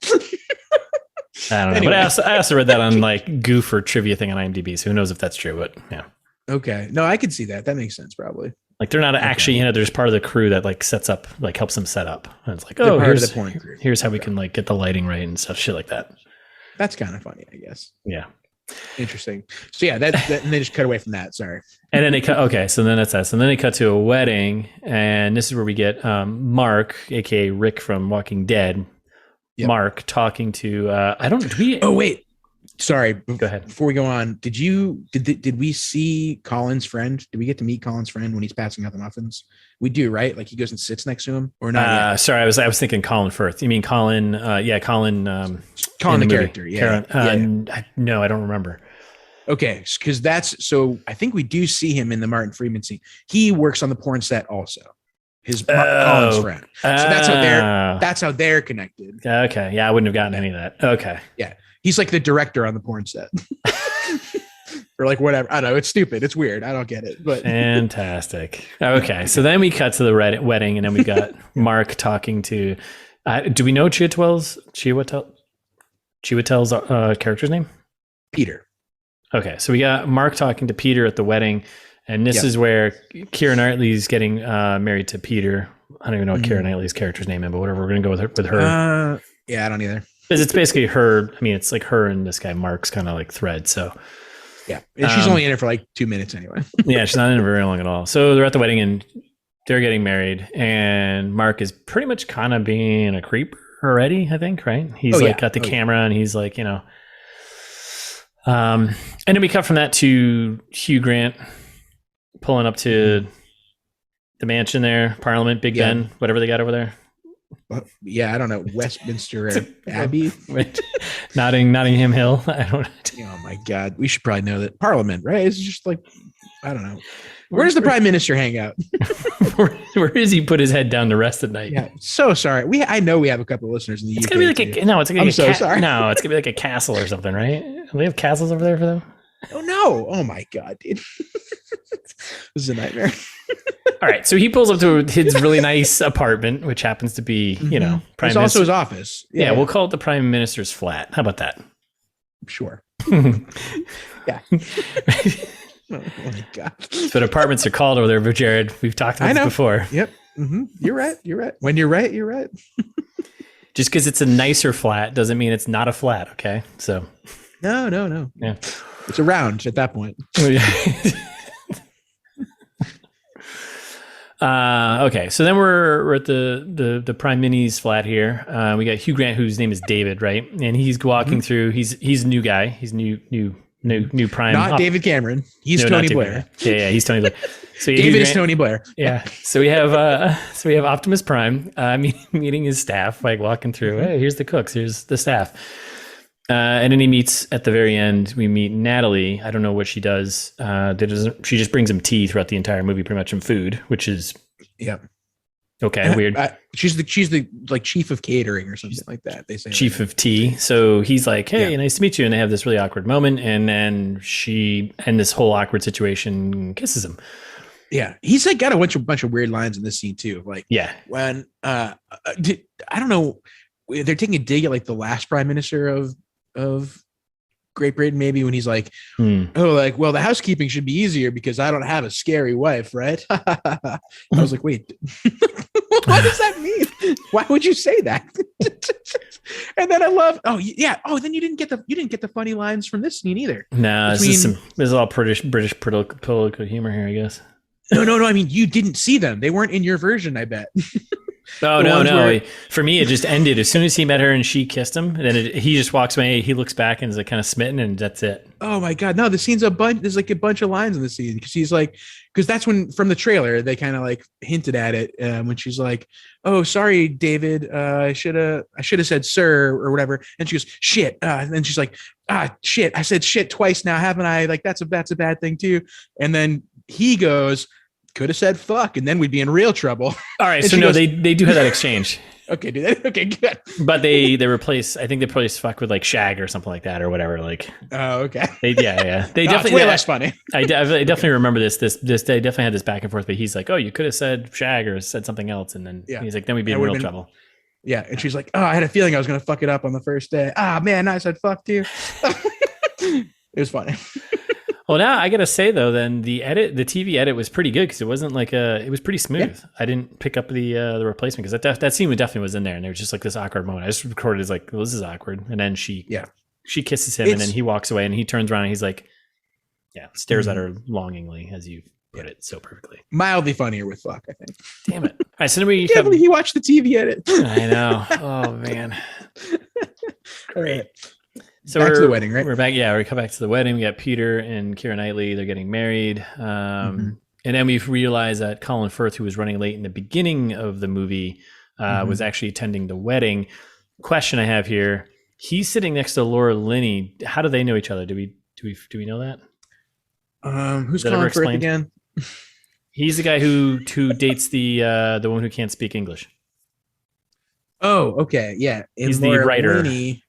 B: I don't know,
A: Anyway.
B: but I also read that on like Goof or trivia thing on IMDb. So who knows if that's true? But yeah.
A: Okay, no, I could see that. That makes sense, probably.
B: Like they're not actually in it. There's part of the crew that like sets up, like helps them set up. And it's like,
A: They're
B: oh,
A: part of
B: here's
A: the porn crew.
B: Here's how we can like get the lighting right and stuff, shit like that.
A: That's kind of funny, I guess.
B: Yeah.
A: Interesting. So yeah, that and they just cut away from that. Sorry.
B: And then they cut. Okay, so then that's that. So then they cut to a wedding, and this is where we get Mark, aka Rick from Walking Dead. Yep. Mark talking to I don't. Do we?
A: Oh wait, sorry.
B: Go ahead.
A: Before we go on, did we see Colin's friend? Did we get to meet Colin's friend when he's passing out the muffins? We do, right? Like he goes and sits next to him, or not?
B: Sorry, I was thinking Colin Firth. You mean Colin? Yeah, Colin.
A: Colin the character. Yeah.
B: No, I don't remember.
A: Okay, because I think we do see him in the Martin Freeman scene. He works on the porn set also. Colin's friend. So that's how they're connected.
B: Okay, yeah, I wouldn't have gotten any of that. Okay,
A: yeah, he's like the director on the porn set, or like whatever. I don't know. It's stupid. It's weird. I don't get it. But
B: fantastic. Okay, so then we cut to the wedding, and then we got Mark talking to. Do we know Chiwetel's character's name?
A: Peter.
B: Okay, so we got Mark talking to Peter at the wedding, and this is where Keira Knightley's getting married to Peter. I don't even know what Keira Knightley's character's name is, but whatever. We're gonna go with her.
A: Yeah, I don't either.
B: Because it's basically her. I mean, it's like her and this guy Mark's kind of like thread. So
A: yeah, and she's only in it for like 2 minutes anyway.
B: Yeah, she's not in it very long at all. So they're at the wedding and they're getting married, and Mark is pretty much kind of being a creep already. I think, right? He's got the camera, and he's like, and then we cut from that to Hugh Grant pulling up to the mansion there, Parliament, Big Ben, whatever they got over there.
A: Yeah, I don't know, Westminster Abbey,
B: Nottingham Hill. I don't.
A: Oh my God, we should probably know that Parliament, right? It's just like, I don't know. Where does the Prime Minister hang out?
B: Where does he put his head down to rest at night?
A: Yeah, so sorry. I know we have a couple of listeners in the UK.
B: It's gonna be like
A: sorry.
B: No, it's gonna be like a castle or something, right? Do they have castles over there for them?
A: Oh no! Oh my God, dude, this is a nightmare.
B: All right, so he pulls up to his really nice apartment, which happens to be, Prime Minister.
A: It's also his office.
B: Yeah, we'll call it the Prime Minister's flat. How about that?
A: Sure. Yeah. Oh my God.
B: That's what apartments are called over there, Jared. We've talked about this before.
A: Yep. Mm-hmm. You're right. When you're right, you're right.
B: Just because it's a nicer flat doesn't mean it's not a flat. Okay. So.
A: No.
B: Yeah.
A: It's a round at that point.
B: Okay. So then we're at the Prime Mini's flat here. We got Hugh Grant, whose name is David, right? And he's walking through. He's a new guy. He's new Prime.
A: Not David Cameron. He's Tony Blair.
B: Yeah, he's Tony Blair. So
A: David is Tony Blair.
B: Yeah. So we have Optimus Prime meeting his staff, like walking through. Hey, here's the cooks. Here's the staff. And then he meets at the very end. We meet Natalie. I don't know what she does. She just brings him tea throughout the entire movie, pretty much, and food, which is okay. Weird.
A: She's the like chief of catering or something like that. They say
B: chief of tea. So he's like, hey, nice to meet you. And they have this really awkward moment, and then she, and this whole awkward situation, kisses him.
A: Yeah, he's like got a bunch of weird lines in this scene too. Like, when I don't know, they're taking a dig at like the last prime minister of Great Britain, maybe, when he's like, well, the housekeeping should be easier because I don't have a scary wife, right? I was like, wait, what does that mean? Why would you say that? And then I love, then you didn't get the funny lines from this scene either.
B: No, this is all British political humor here, I guess.
A: No. I mean, you didn't see them. They weren't in your version, I bet.
B: Oh, no. For me, it just ended. As soon as he met her and she kissed him, and then he just walks away. He looks back and is like kind of smitten, and that's it.
A: Oh my God. No, the scene's there's like a bunch of lines in the scene. Because that's when, from the trailer, they kind of like hinted at it when she's like, oh, sorry, David. I should have said sir or whatever. And she goes, shit. And then she's like, shit. I said shit twice now, haven't I? Like, that's a bad thing too. And then he goes, could have said fuck, and then we'd be in real trouble.
B: All right, so no, they do have that exchange.
A: Okay, dude. Okay, good.
B: But they replace. I think they replace fuck with like shag or something like that or whatever. Like,
A: Oh, okay.
B: they They
A: No,
B: definitely
A: it's way less funny.
B: I definitely remember this. They definitely had this back and forth. But he's like, oh, you could have said shag or said something else, and then he's like, then we'd be in real trouble.
A: Yeah, and she's like, oh, I had a feeling I was gonna fuck it up on the first day. Ah, man, I said fuck you. It was funny.
B: Well, now I gotta say though, then the TV edit was pretty good because it wasn't like it was pretty smooth. Yeah. I didn't pick up the replacement because that scene definitely was in there, and there was just like this awkward moment. I just recorded as like, well, this is awkward, and then she kisses him, and then he walks away, and he turns around, and he's like, stares at her longingly, as you put it so perfectly.
A: Mildly funnier with fuck, I think.
B: Damn it! All right, so then we
A: can't believe he watched the TV edit.
B: I know. Oh man. Great.
A: Right. So back to the wedding, right?
B: We're back. Yeah, we come back to the wedding. We got Peter and Keira Knightley. They're getting married. And then we realize that Colin Firth, who was running late in the beginning of the movie, was actually attending the wedding. Question I have here: he's sitting next to Laura Linney. How do they know each other? Do we know that?
A: Who's Colin Firth again?
B: He's the guy who dates the one who can't speak English.
A: Oh, okay, yeah. And
B: he's
A: Laura
B: the writer.
A: Linney,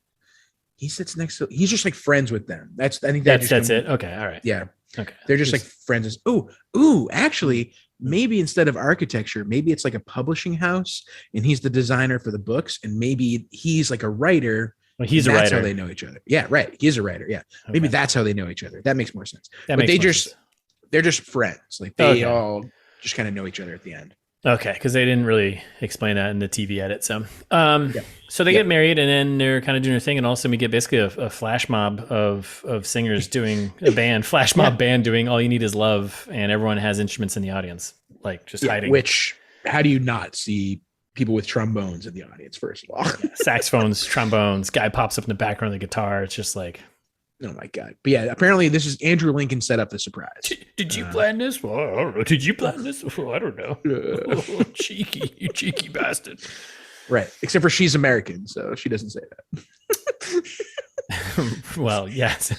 A: he sits next to. He's just like friends with them. That's it.
B: Okay, all right.
A: Yeah.
B: Okay.
A: They're just like friends. Ooh. Actually, maybe instead of architecture, maybe it's like a publishing house, and he's the designer for the books, and maybe he's like a writer.
B: Well, he's a writer.
A: That's how they know each other. Yeah, right. He's a writer. Yeah, maybe that's how they know each other. That makes more sense. They're just friends. Like they all just kind of know each other at the end.
B: Okay, because they didn't really explain that in the TV edit. So, so they get married, and then they're kind of doing their thing, and also we get basically a flash mob of singers doing a band, flash mob band doing "All You Need Is Love," and everyone has instruments in the audience, like just hiding.
A: Which, how do you not see people with trombones in the audience? First of all,
B: saxophones, trombones. Guy pops up in the background of the guitar. It's just like.
A: Oh my God. But yeah, apparently this is Andrew Lincoln set up the surprise.
B: Did you plan this? Well, I don't know. Did you plan this? Well, I don't know. Oh, cheeky, you cheeky bastard.
A: Right. Except for she's American, so she doesn't say that.
B: Well, yes.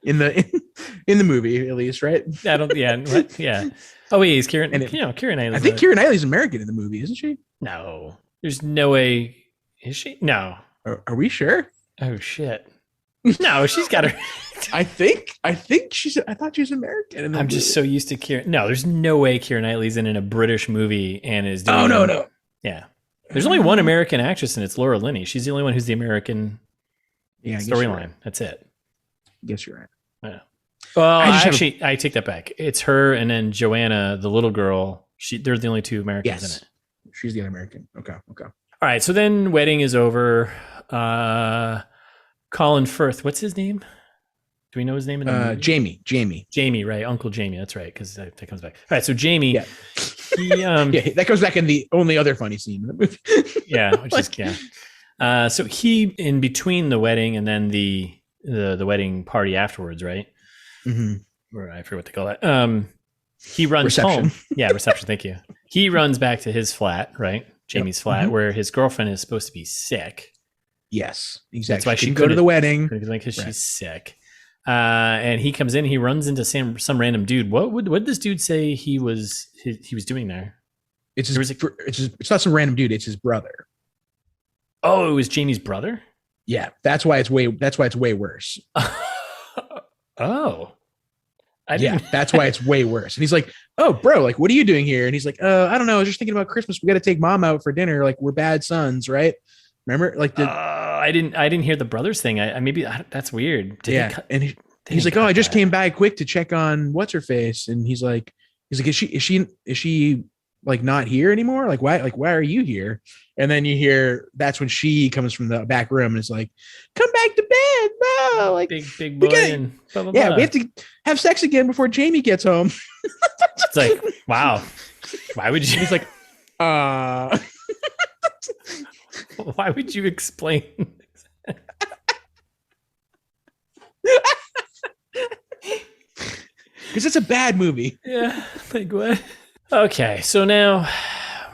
A: in the movie, at least, right?
B: I don't. Yeah. What? Yeah. Oh wait, is Keira? Keira Knightley.
A: I think Keira Knightley's American in the movie, isn't she?
B: No, there's no way. Is she? No.
A: Are we sure?
B: Oh shit! No, she's got her.
A: I think she's. I thought she was American. In the movie.
B: Just so used to Keira. No, there's no way Keira Knightley's in a British movie and is doing.
A: Oh no.
B: Yeah, there's only one American actress, and it's Laura Linney. She's the only one who's the American. Storyline. Right. That's it.
A: I guess you're right.
B: Yeah. Well, I take that back. It's her and then Joanna, the little girl. They're the only two Americans in it.
A: She's the other American. Okay.
B: All right. So then wedding is over. Colin Firth, what's his name? Do we know his name in the movie? Jamie, right? Uncle Jamie. That's right, because that comes back. All right, so Jamie, he
A: that comes back in the only other funny scene in the movie.
B: So he in between the wedding and then the wedding party afterwards, right? Mm-hmm. Or I forget what they call that. He runs home. Yeah, reception. Thank you. He runs back to his flat, right? Jamie's flat, where his girlfriend is supposed to be sick.
A: Yes, exactly.
B: That's why she
A: go to the wedding
B: because she's sick. And he comes in. He runs into some random dude. What did this dude say he was doing there?
A: It's not some random dude. It's his brother.
B: Oh, it was Jamie's brother.
A: Yeah, that's why it's way worse.
B: Oh.
A: That's why it's way worse. And he's like, "Oh, bro, like, what are you doing here?" And he's like, I don't know. I was just thinking about Christmas. We got to take mom out for dinner. Like, we're bad sons, right? Remember? Like,
B: I didn't hear the brothers thing. That's weird.
A: He's like, "Oh, I just came by quick to check on what's her face." And he's like, "Is she like not here anymore? Like, why are you here?" And then you hear that's when she comes from the back room and is like, "Come back to bed, bro!" Like,
B: big boy, and blah, blah, blah.
A: We have to have sex again before Jamie gets home.
B: It's like, wow, why would you?
A: He's like,
B: why would you explain?
A: Because it's a bad movie.
B: Yeah, like what? Okay, so now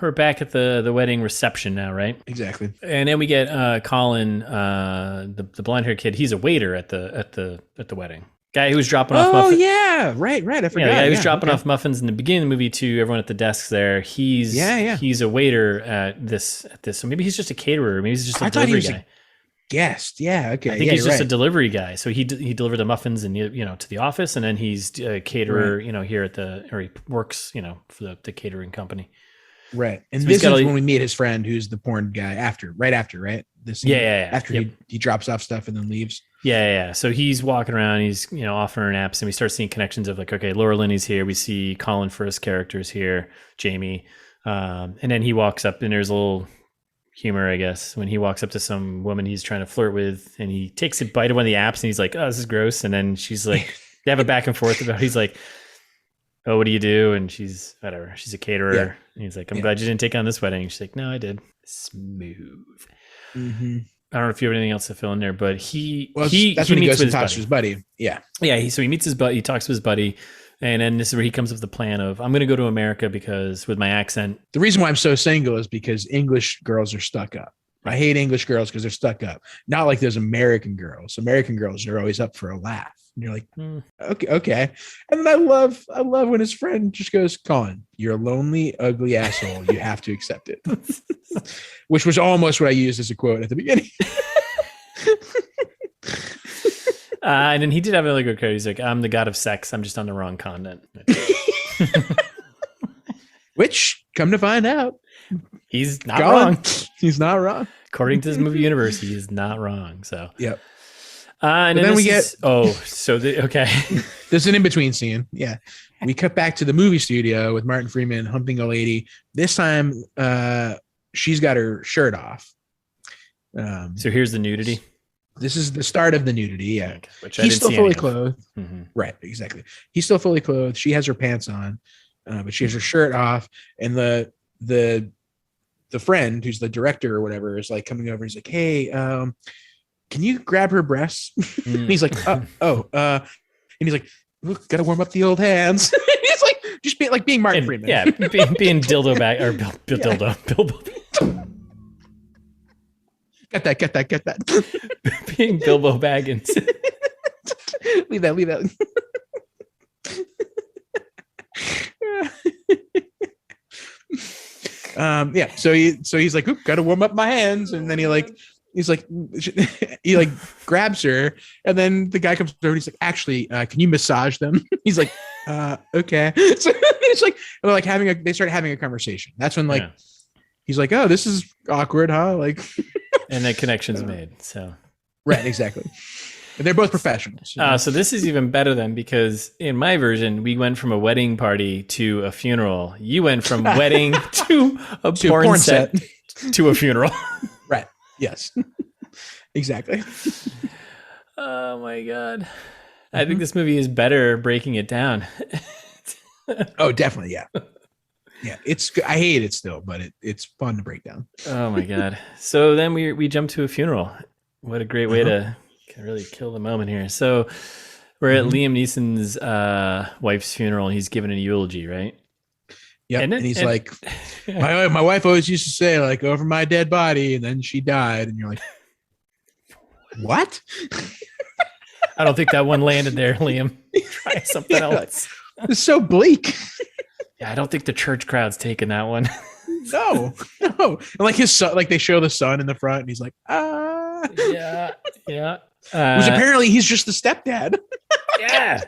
B: we're back at the wedding reception now, right?
A: Exactly.
B: And then we get Colin, the blonde haired kid. He's a waiter at the wedding. Guy who was dropping off
A: Oh
B: muffins.
A: yeah, right. I forgot.
B: Yeah, the guy who's dropping off muffins in the beginning of the movie to everyone at the desks there. He's a waiter at this. So maybe he's just a caterer. Maybe he's just a delivery guy.
A: Guest. Yeah. Okay.
B: I think he's just a delivery guy. So he delivered the muffins and to the office, and then he's a caterer. Right. Here or he works for the catering company.
A: Right. And so this is when we meet his friend who's the porn guy right after, right? This after he drops off stuff and then leaves.
B: Yeah. So he's walking around, he's, offering her naps, and we start seeing connections of like, okay, Laura Linney's here. We see Colin Firth's characters here, Jamie. And then he walks up and there's a little humor, I guess, when he walks up to some woman he's trying to flirt with and he takes a bite of one of the apps and he's like, oh, this is gross. And then she's like, they have a back and forth about, he's like, oh, what do you do? And she's whatever. She's a caterer. Yeah. And he's like, I'm glad you didn't take on this wedding. She's like, no, I did. Smooth. Mm-hmm. I don't know if you have anything else to fill in there, but that's when he
A: goes and talks to his buddy. Yeah.
B: Yeah. So he meets his buddy. He talks to his buddy. And then this is where he comes up with the plan of, I'm going to go to America because with my accent.
A: The reason why I'm so single is because English girls are stuck up. I hate English girls because they're stuck up. Not like those American girls. American girls are always up for a laugh. And you're like, okay. And then I love when his friend just goes, Colin, you're a lonely, ugly asshole. You have to accept it. Which was almost what I used as a quote at the beginning.
B: And then he did have another good quote. He's like, I'm the god of sex. I'm just on the wrong continent.
A: Which, come to find out,
B: he's not wrong.
A: He's not wrong.
B: According to this movie universe, he is not wrong. So,
A: yep.
B: And then we get okay.
A: There's an in-between scene. Yeah. We cut back to the movie studio with Martin Freeman humping a lady. This time she's got her shirt off.
B: So here's the nudity.
A: This is the start of the nudity, yeah.
B: Which
A: he's still fully clothed. Mm-hmm. Right, exactly. He's still fully clothed. She has her pants on, but she has her shirt off. And the friend who's the director or whatever is like coming over. He's like, hey, can you grab her breasts? And he's like, and he's like, look, gotta warm up the old hands. He's like, just being Martin Freeman.
B: Yeah, being dildo bag or Bilbo.
A: Get that.
B: Being Bilbo Baggins.
A: leave that. So he's like, gotta warm up my hands, and then he grabs her, and then the guy comes over and he's like, actually, can you massage them? He's like, okay. So it's like they start having a conversation. That's when he's like, oh, this is awkward, huh? Like,
B: and that connection's made. So
A: right, exactly. And they're both professionals.
B: So this is even better then, because in my version, we went from a wedding party to a funeral. You went from wedding to a porn set to a funeral.
A: Right. Yes. Exactly.
B: Oh my God. I think this movie is better breaking it down.
A: Oh, definitely. Yeah. Yeah. I hate it still, but it's fun to break down.
B: Oh my God. So then we jump to a funeral. What a great way to really kill the moment here. So we're at Liam Neeson's wife's funeral, and he's giving a eulogy, right?
A: Yeah, and he's like, my wife always used to say, like, over my dead body, and then she died, and you're like, what?
B: I don't think that one landed there, Liam. Try something else.
A: It's so bleak.
B: Yeah, I don't think the church crowd's taking that one.
A: No. And like his son, like they show the son in the front, and he's like,
B: Yeah.
A: Which apparently he's just the stepdad.
B: Yeah.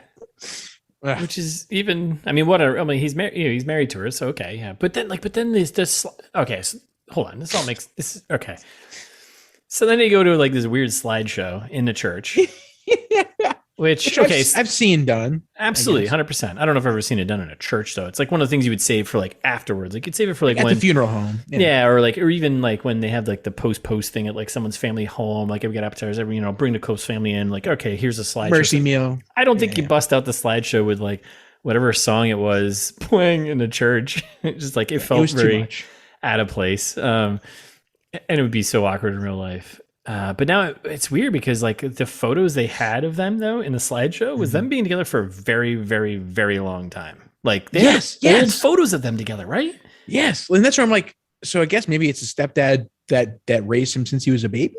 B: Which is even, he's married. He's married to her, so okay, yeah. But then there's this. Okay, so, hold on. This all makes this okay. So then they go to like this weird slideshow in the church.
A: Yeah.
B: Which
A: I've seen done.
B: Absolutely, 100%. I don't know if I've ever seen it done in a church though. It's like one of the things you would save for like afterwards. Like you'd save it for like
A: at the funeral home.
B: Yeah, or even like when they have like the post thing at like someone's family home. Like if we got appetizers, bring the close family in. Like okay, here's a slideshow.
A: Mercy meal.
B: I don't think you bust out the slideshow with like whatever song it was playing in the church. Just like it felt very out of place, and it would be so awkward in real life. But now it's weird because like the photos they had of them though in the slideshow was them being together for a very, very, very long time. Like they had old photos of them together, right?
A: Yes. And that's where I'm like, so I guess maybe it's a stepdad that raised him since he was a baby.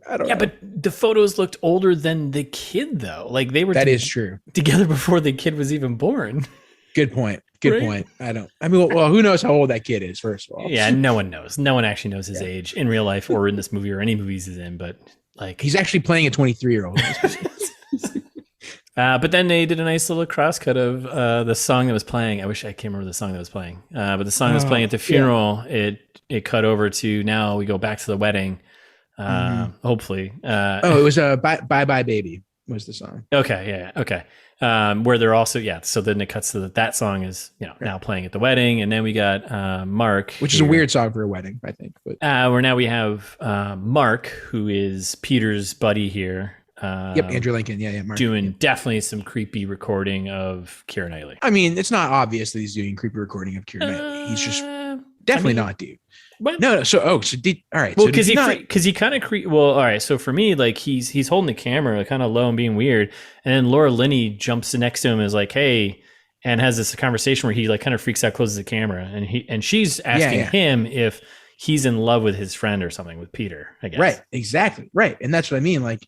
A: I don't know.
B: But the photos looked older than the kid, though. Like they were.
A: That is true.
B: Together before the kid was even born.
A: Good point. Good point. I mean, well, who knows how old that kid is, first of all?
B: Yeah, no one knows. No one actually knows his age in real life or in this movie or any movies he's in. But like,
A: he's actually playing a 23-year-old.
B: But then they did a nice little crosscut of the song that was playing. I can't remember the song that was playing. But the song that was playing at the funeral, it cut over to now we go back to the wedding. Hopefully.
A: It was Bye Bye Baby was the song.
B: Okay. Yeah. Okay. Where they're also, so then it cuts to that song is, now playing at the wedding. And then we got Mark.
A: Which is a weird song for a wedding, I think. But
B: where now we have Mark, who is Peter's buddy here.
A: Andrew Lincoln. Yeah, Mark.
B: Doing definitely some creepy recording of Keira Knightley.
A: I mean, it's not obvious that he's doing creepy recording of Keira Knightley. He's just definitely not, dude. What? No. All right.
B: Well, because he kind of all right. So for me, like he's holding the camera kind of low and being weird, and then Laura Linney jumps next to him and is like, "Hey," and has this conversation where he like kind of freaks out, closes the camera, and she's asking him if he's in love with his friend or something with Peter. I guess.
A: Right. Exactly. Right. And that's what I mean. Like,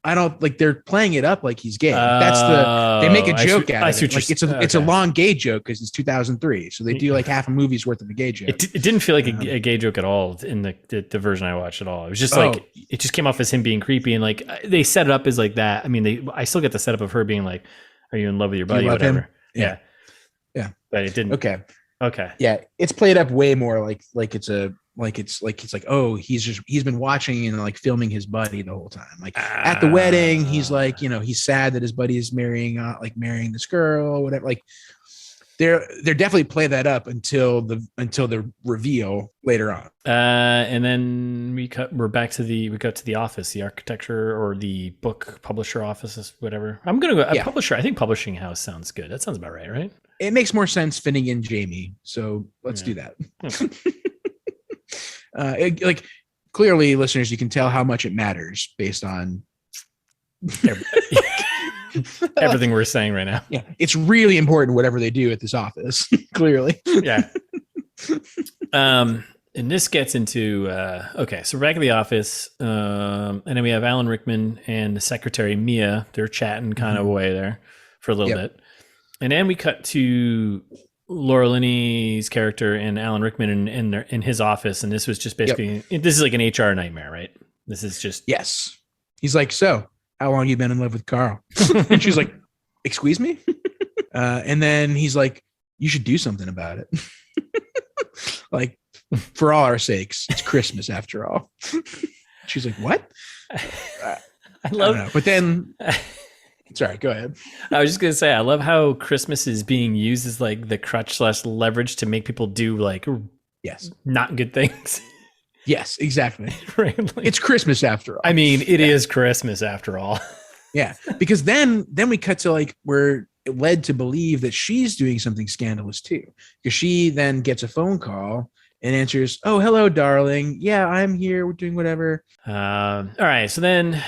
A: I don't like they're playing it up like he's gay. They make a joke out of it. Like it's a long gay joke because it's 2003, so they do like half a movie's worth of a gay joke.
B: It didn't feel like a gay joke at all in the version I watched at all. It was just like it just came off as him being creepy, and like they set it up as like that. I mean, I still get the setup of her being like, "Are you in love with your buddy?"
A: You love
B: whatever.
A: Him? Yeah,
B: but it didn't.
A: Okay. Yeah, it's played up way more like it's he's been watching and like filming his buddy the whole time. Like at the wedding, he's like, he's sad that his buddy is marrying this girl or whatever. Like they're definitely play that up until the reveal later on.
B: And then we cut to the office, the architecture or the book publisher offices, whatever. I'm gonna go publisher. I think publishing house sounds good. That sounds about right?
A: It makes more sense fitting in Jamie, so let's do that. Like clearly, listeners, you can tell how much it matters based on
B: everything we're saying right now.
A: Yeah, it's really important whatever they do at this office. Clearly,
B: yeah. And this gets into so we're back at the office, and then we have Alan Rickman and the secretary Mia. They're chatting kind of away there for a little bit, and then we cut to Laura Linney's character and Alan Rickman in his office, and this was just basically this is like an HR nightmare, right? This is just
A: He's like, "So, how long you been in love with Carl?" And she's like, "Excuse me?" And then he's like, "You should do something about it." Like, for all our sakes, it's Christmas after all. She's like, "What?" I don't know. But then. Sorry, go ahead.
B: I was just going to say, I love how Christmas is being used as like the crutch / leverage to make people do like not good things.
A: Yes, exactly.
B: Right? Like,
A: it's Christmas after all.
B: I mean, it is Christmas after all.
A: Yeah, because then we cut to like we're led to believe that she's doing something scandalous too, because she then gets a phone call and answers, "Oh, hello, darling. Yeah, I'm here. We're doing whatever."
B: All right, so then.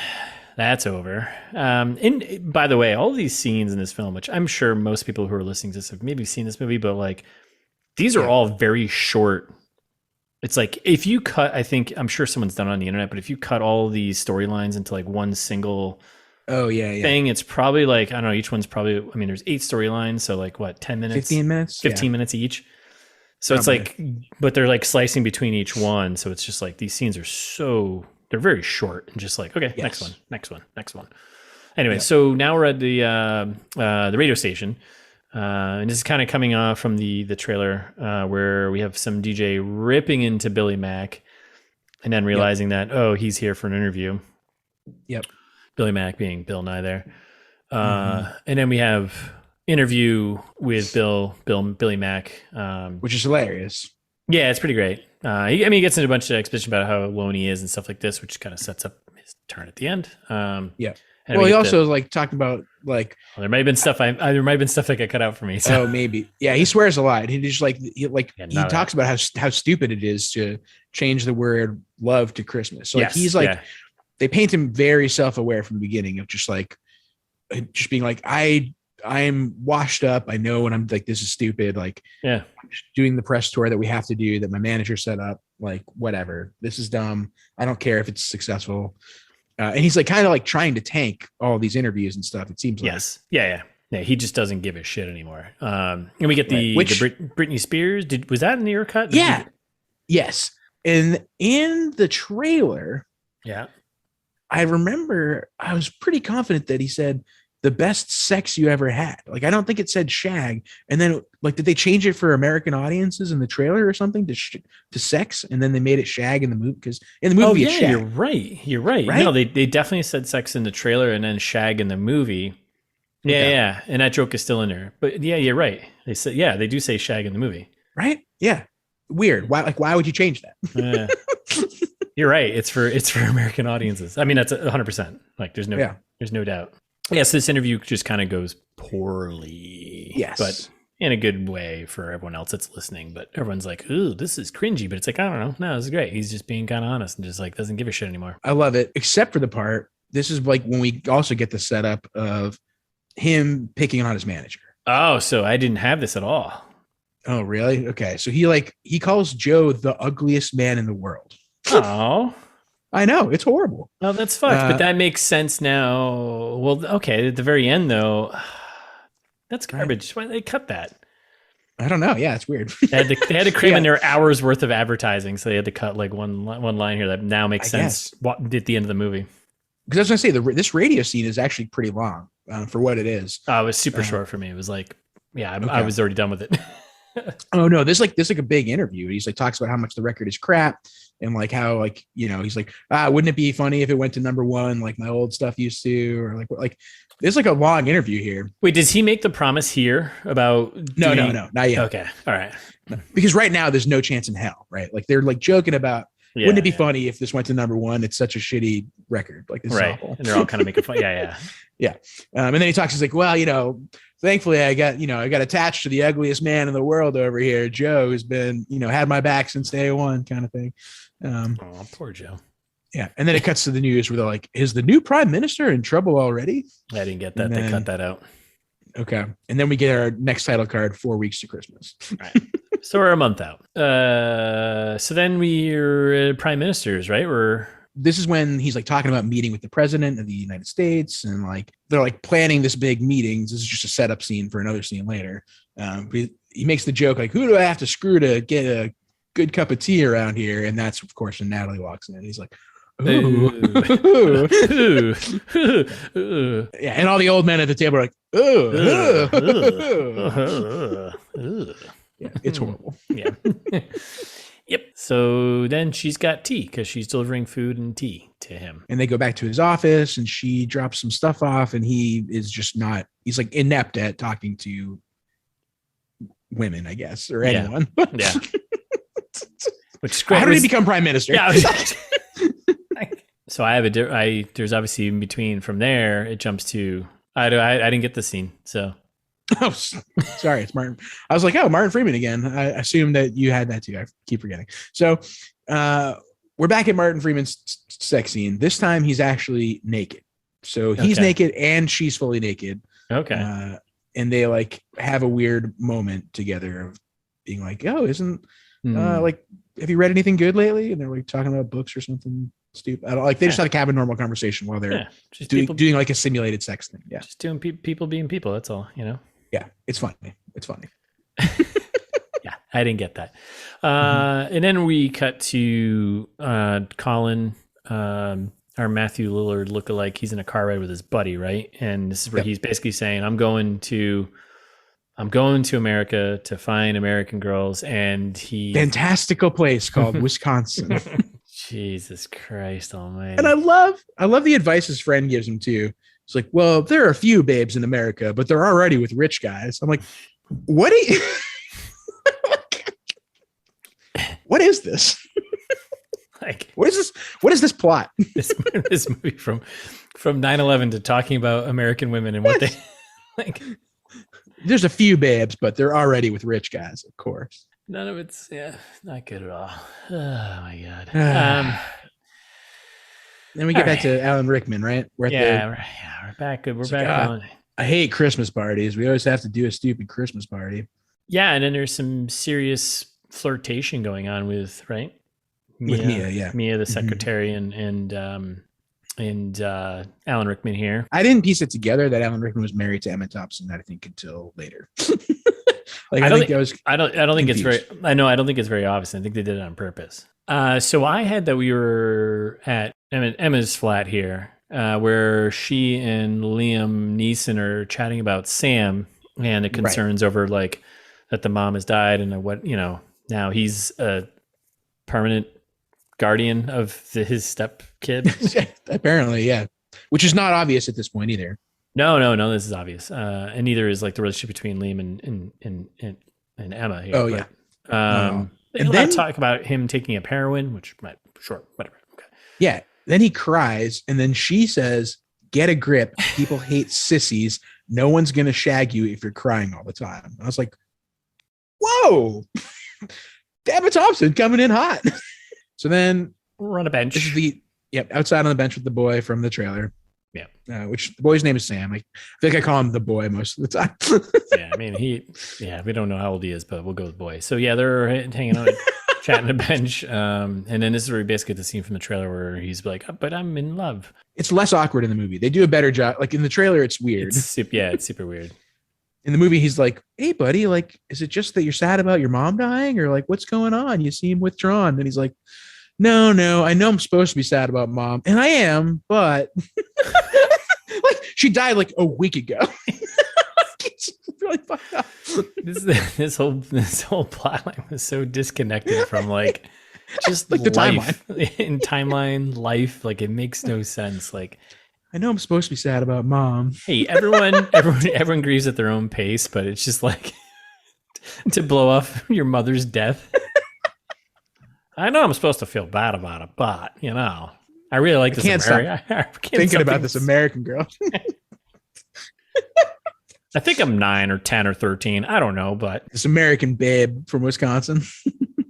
B: That's over. And by the way, all these scenes in this film, which I'm sure most people who are listening to this have maybe seen this movie, but like these are all very short. It's like if you cut, I'm sure someone's done it on the internet, but if you cut all these storylines into like one single thing, it's probably like, I don't know, each one's probably, I mean, there's 8 storylines. So like what, 10 minutes,
A: 15 minutes,
B: 15 minutes each. So probably. It's like, but they're like slicing between each one. So it's just like, these scenes are they're very short and just like, okay, next one. Anyway, so now we're at the radio station. And this is kind of coming off from the trailer where we have some DJ ripping into Billy Mack and then realizing that, he's here for an interview.
A: Yep.
B: Billy Mack being Bill Nye there. And then we have interview with Billy Mack.
A: Which is hilarious.
B: Yeah, it's pretty great. He gets into a bunch of exposition about how alone he is and stuff like this, which kind of sets up his turn at the end.
A: Well, he also like talked about like
B: there might have been stuff that got cut out for me. So.
A: Oh, maybe. Yeah, he swears a lot. He just he talks about how stupid it is to change the word love to Christmas. So like he's like they paint him very self-aware from the beginning of just being like I'm washed up. I know, and I'm like, this is stupid. Like, doing the press tour that we have to do that my manager set up. Like, whatever. This is dumb. I don't care if it's successful. And he's like kind of like trying to tank all these interviews and stuff. It seems like.
B: Yes. Yeah. He just doesn't give a shit anymore. And we get the Britney Spears. Was that in your cut?
A: Yeah. Yes. And in the trailer.
B: Yeah.
A: I remember I was pretty confident that he said the best sex you ever had. Like, I don't think it said shag. And then, like, did they change it for American audiences in the trailer or something to sex? And then they made it shag in the movie because in the movie, it's shag.
B: You're right. No, they definitely said sex in the trailer and then shag in the movie. Yeah. And that joke is still in there. But yeah, you're right. They said, they do say shag in the movie.
A: Right? Yeah. Weird. Why would you change that?
B: You're right. It's for American audiences. I mean, that's 100%. Like, there's no doubt. Yeah, so this interview just kind of goes poorly.
A: Yes.
B: But in a good way for everyone else that's listening. But everyone's like, ooh, this is cringy. But it's like, I don't know. No, this is great. He's just being kind of honest and just like doesn't give a shit anymore.
A: I love it. Except for the part, this is like when we also get the setup of him picking on his manager.
B: Oh, so I didn't have this at all.
A: Oh, really? Okay. So he calls Joe the ugliest man in the world.
B: Oh.
A: I know, it's horrible.
B: Oh, that's fucked. But that makes sense now. Well, okay. At the very end, though, that's garbage. Why did they cut that?
A: I don't know. Yeah, it's weird.
B: They had to cram in their hours worth of advertising, so they had to cut like one line here that now makes sense at the end of the movie.
A: Because I was going to say this radio scene is actually pretty long for what it is.
B: Oh, it was super short for me. It was like, I was already done with it.
A: Oh no, this like a big interview. He's like talks about how much the record is crap and like how like, you know, he's like, wouldn't it be funny if it went to number one like my old stuff used to, or like there's like a long interview here.
B: Wait, does he make the promise here about
A: No, not yet.
B: Okay, all right.
A: No. Because right now there's no chance in hell, right? Like they're like joking about wouldn't it be funny if this went to number one? It's such a shitty record. Like this is awful.
B: And they're all kind of making fun. Yeah.
A: And then he talks, he's like, well, you know, thankfully I got attached to the ugliest man in the world over here, Joe, who's been, you know, had my back since day one kind of thing.
B: Oh, poor Joe.
A: Yeah. And then it cuts to the news where they're like, is the new prime minister in trouble already?
B: I didn't get that. They cut that out.
A: Okay. And then we get our next title card 4 weeks to Christmas.
B: Right. So we're a month out. So then we're prime ministers, right?
A: This is when he's like talking about meeting with the president of the United States, and like they're like planning this big meeting. This is just a setup scene for another scene later. He makes the joke like, who do I have to screw to get a good cup of tea around here? And that's of course when Natalie walks in. He's like, ooh. Yeah, and all the old men at the table are like, yeah, it's horrible.
B: Yeah. Yep. So then she's got tea because she's delivering food and tea to him.
A: And they go back to his office and she drops some stuff off, and he is just not, he's like inept at talking to women, I guess, or anyone.
B: Yeah. Which is great.
A: How did he become prime minister?
B: Yeah. So I have there's obviously in between from there, it jumps to, I didn't get the scene. So.
A: Oh, sorry, it's Martin. I was like, Martin Freeman again. I assume that you had that too. I keep forgetting. So we're back at Martin Freeman's sex scene. This time he's actually naked. So he's naked and she's fully naked.
B: Okay.
A: And they like have a weird moment together of being like, isn't like, have you read anything good lately? And they're like talking about books or something stupid. I don't like, they just like have a normal conversation while they're just doing like a simulated sex thing. Yeah.
B: Just doing people being people. That's all, you know?
A: Yeah, it's funny. It's funny.
B: Yeah, I didn't get that. And then we cut to Colin, our Matthew Lillard lookalike. He's in a car ride with his buddy, right? And this is where he's basically saying, I'm going to America to find American girls. And
A: fantastical place called Wisconsin.
B: Jesus Christ almighty.
A: And I love the advice his friend gives him too. It's like, well, there are a few babes in America, but they're already with rich guys. I'm like, what is this?
B: Like,
A: what is this plot?
B: This movie from 9/11 to talking about American women and what they like.
A: There's a few babes, but they're already with rich guys, of course.
B: None of it's not good at all. Oh my God.
A: Then we get back to Alan Rickman, right?
B: We're back. We're back on.
A: I hate Christmas parties. We always have to do a stupid Christmas party.
B: Yeah, and then there's some serious flirtation going on with
A: With Mia,
B: Mia the secretary, and Alan Rickman here.
A: I didn't piece it together that Alan Rickman was married to Emma Thompson, I think, until later. I don't think it's very.
B: I don't think it's very obvious. I think they did it on purpose. So I had that we were at Emma's flat here, where she and Liam Neeson are chatting about Sam and the concerns over like that the mom has died and what now he's a permanent guardian of his step kid.
A: Apparently, yeah, which is not obvious at this point either.
B: No, this is obvious, and neither is like the relationship between Liam and Emma here.
A: Oh yeah.
B: And then talk about him taking up heroin, which sure, whatever. Okay.
A: Yeah. Then he cries, and then she says, "Get a grip. People hate sissies. No one's gonna shag you if you're crying all the time." I was like, "Whoa, Emma Thompson coming in hot." So then
B: we're on a bench.
A: Outside on the bench with the boy from the trailer.
B: Yeah.
A: Which the boy's name is Sam. I think I call him the boy most of the time.
B: Yeah, I mean we don't know how old he is, but we'll go with boy. So yeah, they're hanging out, chatting a bench. And then this is where we basically get the scene from the trailer where he's like, "But I'm in love."
A: It's less awkward in the movie. They do a better job. Like in the trailer, it's weird.
B: It's super weird.
A: In the movie, he's like, "Hey, buddy, like, is it just that you're sad about your mom dying, or like, what's going on? You seem withdrawn." And he's like, No, I know I'm supposed to be sad about mom, and I am, but like she died like a week ago. It's really fucked up.
B: This whole plotline was so disconnected from like just
A: like the
B: life, timeline life. Like it makes no sense. Like
A: I know I'm supposed to be sad about mom.
B: Hey, everyone grieves at their own pace, but it's just like to blow off your mother's death. I know I'm supposed to feel bad about it, but I really like this.
A: Can't stop thinking about this American girl.
B: I think I'm 9 or 10 or 13. I don't know, but
A: this American babe from Wisconsin.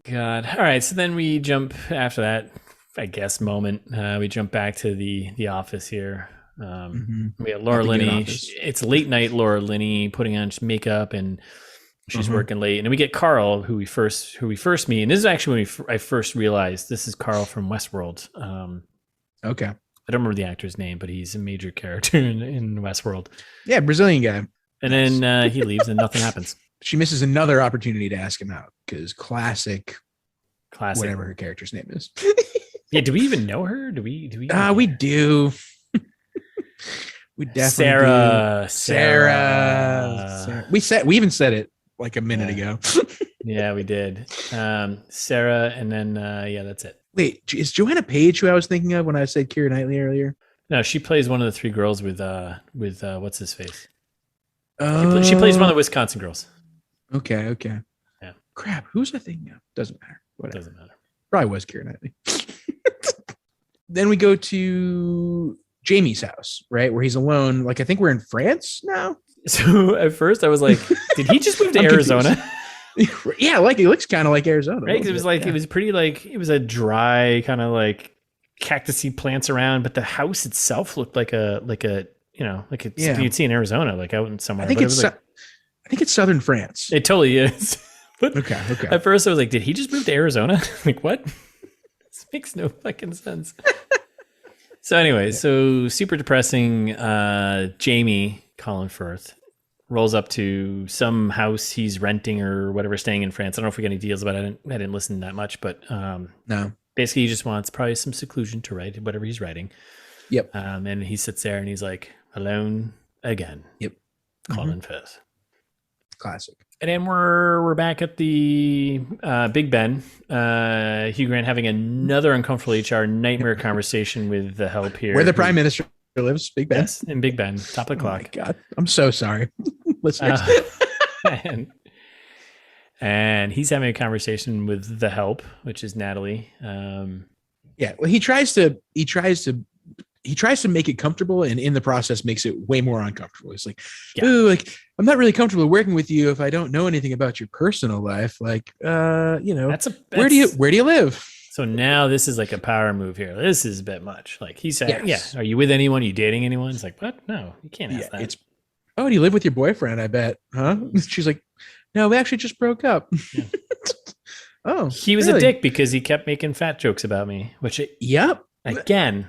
B: God. All right. So then we jump after that, I guess, moment. We jump back to the office here. We got Laura Linney. It's late night. Laura Linney putting on makeup and she's working late, and then we get Carl, who we first meet, and this is actually when I first realized this is Carl from Westworld.
A: Okay,
B: I don't remember the actor's name, but he's a major character in Westworld.
A: Yeah, Brazilian guy.
B: And then he leaves, and nothing happens.
A: She misses another opportunity to ask him out because classic, whatever her character's name is.
B: Yeah, do we even know her? Do we?
A: We do. We definitely Sarah. We even said it like a minute ago.
B: Yeah, we did. Sarah, and then that's it.
A: Wait, is Joanna Page who I was thinking of when I said Keira Knightley earlier?
B: No, she plays one of the 3 girls with what's his face. She plays one of the Wisconsin girls.
A: Okay.
B: Yeah.
A: Crap, who's I thinking of? Doesn't matter. Whatever.
B: Doesn't matter.
A: Probably was Keira Knightley. Then we go to Jamie's house, right, where he's alone. Like I think we're in France now.
B: So at first I was like, did he just move to Arizona?
A: Yeah, like it looks kind of like Arizona.
B: Right? It was like it was pretty like it was a dry kind of like cactusy plants around, but the house itself looked like a something you'd see in Arizona, like out in somewhere.
A: I think it's southern France.
B: It totally is. But
A: okay.
B: At first I was like, did he just move to Arizona? Like what? This makes no fucking sense. So anyway, so super depressing. Jamie, Colin Firth, rolls up to some house he's renting or whatever, staying in France. I don't know if we got any deals about it. I didn't listen that much, but
A: no.
B: Basically, he just wants probably some seclusion to write whatever he's writing.
A: Yep.
B: And he sits there and he's like, alone again.
A: Yep.
B: Colin Firth.
A: Classic.
B: And then we're back at the Big Ben. Hugh Grant having another uncomfortable HR nightmare conversation with the help here.
A: Where the Prime Minister lives, Big Ben.
B: Yes, in Big Ben, top of the clock.
A: My God, I'm so sorry, listeners.
B: And he's having a conversation with the help, which is Natalie.
A: Yeah, well, he tries to make it comfortable, and in the process makes it way more uncomfortable. It's like, ooh, like I'm not really comfortable working with you if I don't know anything about your personal life. Like, where do you live?
B: So now this is like a power move here. This is a bit much. Like he said, are you with anyone? Are you dating anyone? It's like, what? No, you can't ask that.
A: Do you live with your boyfriend? I bet, huh? She's like, No, we actually just broke up.
B: Yeah.
A: Oh,
B: He was
A: really?
B: a dick because he kept making fat jokes about me, which
A: Yep.
B: again,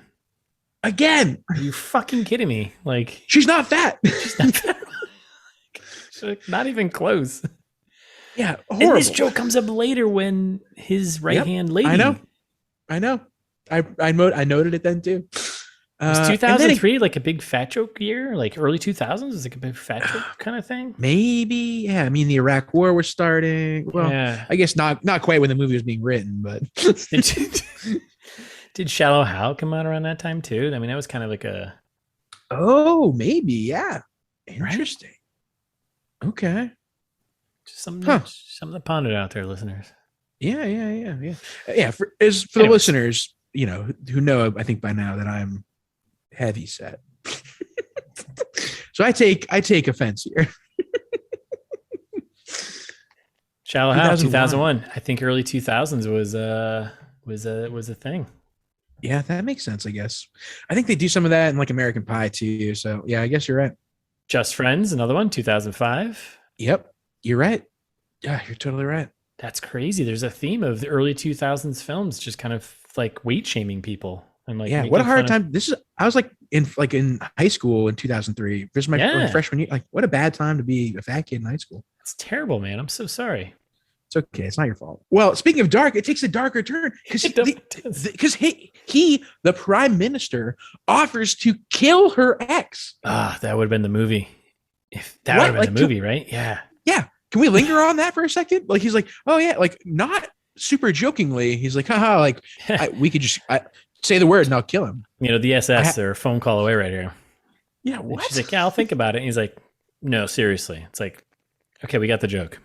A: Again,
B: are you fucking kidding me? Like,
A: she's not fat.
B: she's not fat. Not even close.
A: Yeah, horrible.
B: And this joke comes up later when his right hand lady.
A: I know. I noted it then too.
B: Was 2003 like a big fat joke year? Like early 2000s was like a big fat joke kind of thing?
A: Maybe. Yeah. I mean, the Iraq War was starting. Well,
B: yeah.
A: I guess not quite when the movie was being written, but
B: did Shallow Hal come out around that time too? I mean, that was kind of like a.
A: Oh, maybe. Yeah. Interesting. Right? Okay.
B: Just something to ponder out there, listeners.
A: Yeah. Yeah. For the listeners, you know, who know, I think by now that I'm heavy set. So I take offense here.
B: Shallow Hal 2001. I think early 2000s was a thing.
A: Yeah, that makes sense, I guess. I think they do some of that in like American Pie too. So yeah, I guess you're right.
B: Just Friends, another one, 2005.
A: Yep, you're right. Yeah, you're totally right.
B: That's crazy. There's a theme of the early 2000s films just kind of like weight shaming people. And like,
A: yeah, what a hard time. I was like in high school in 2003. This is my freshman year. Like, what a bad time to be a fat kid in high school.
B: It's terrible, man. I'm so sorry.
A: It's okay. It's not your fault. Well, speaking of dark, it takes a darker turn because the prime minister, offers to kill her ex.
B: Ah, that would have been the movie. If that would have been the movie, right? Yeah.
A: Yeah. Can we linger on that for a second? Like, he's like, oh yeah, like not super jokingly. He's like, haha, like we could just say the word and I'll kill him.
B: You know, the SS or phone call away right here.
A: Yeah. What?
B: She's like, yeah, I'll think about it. And he's like, no, seriously. It's like, okay, we got the joke.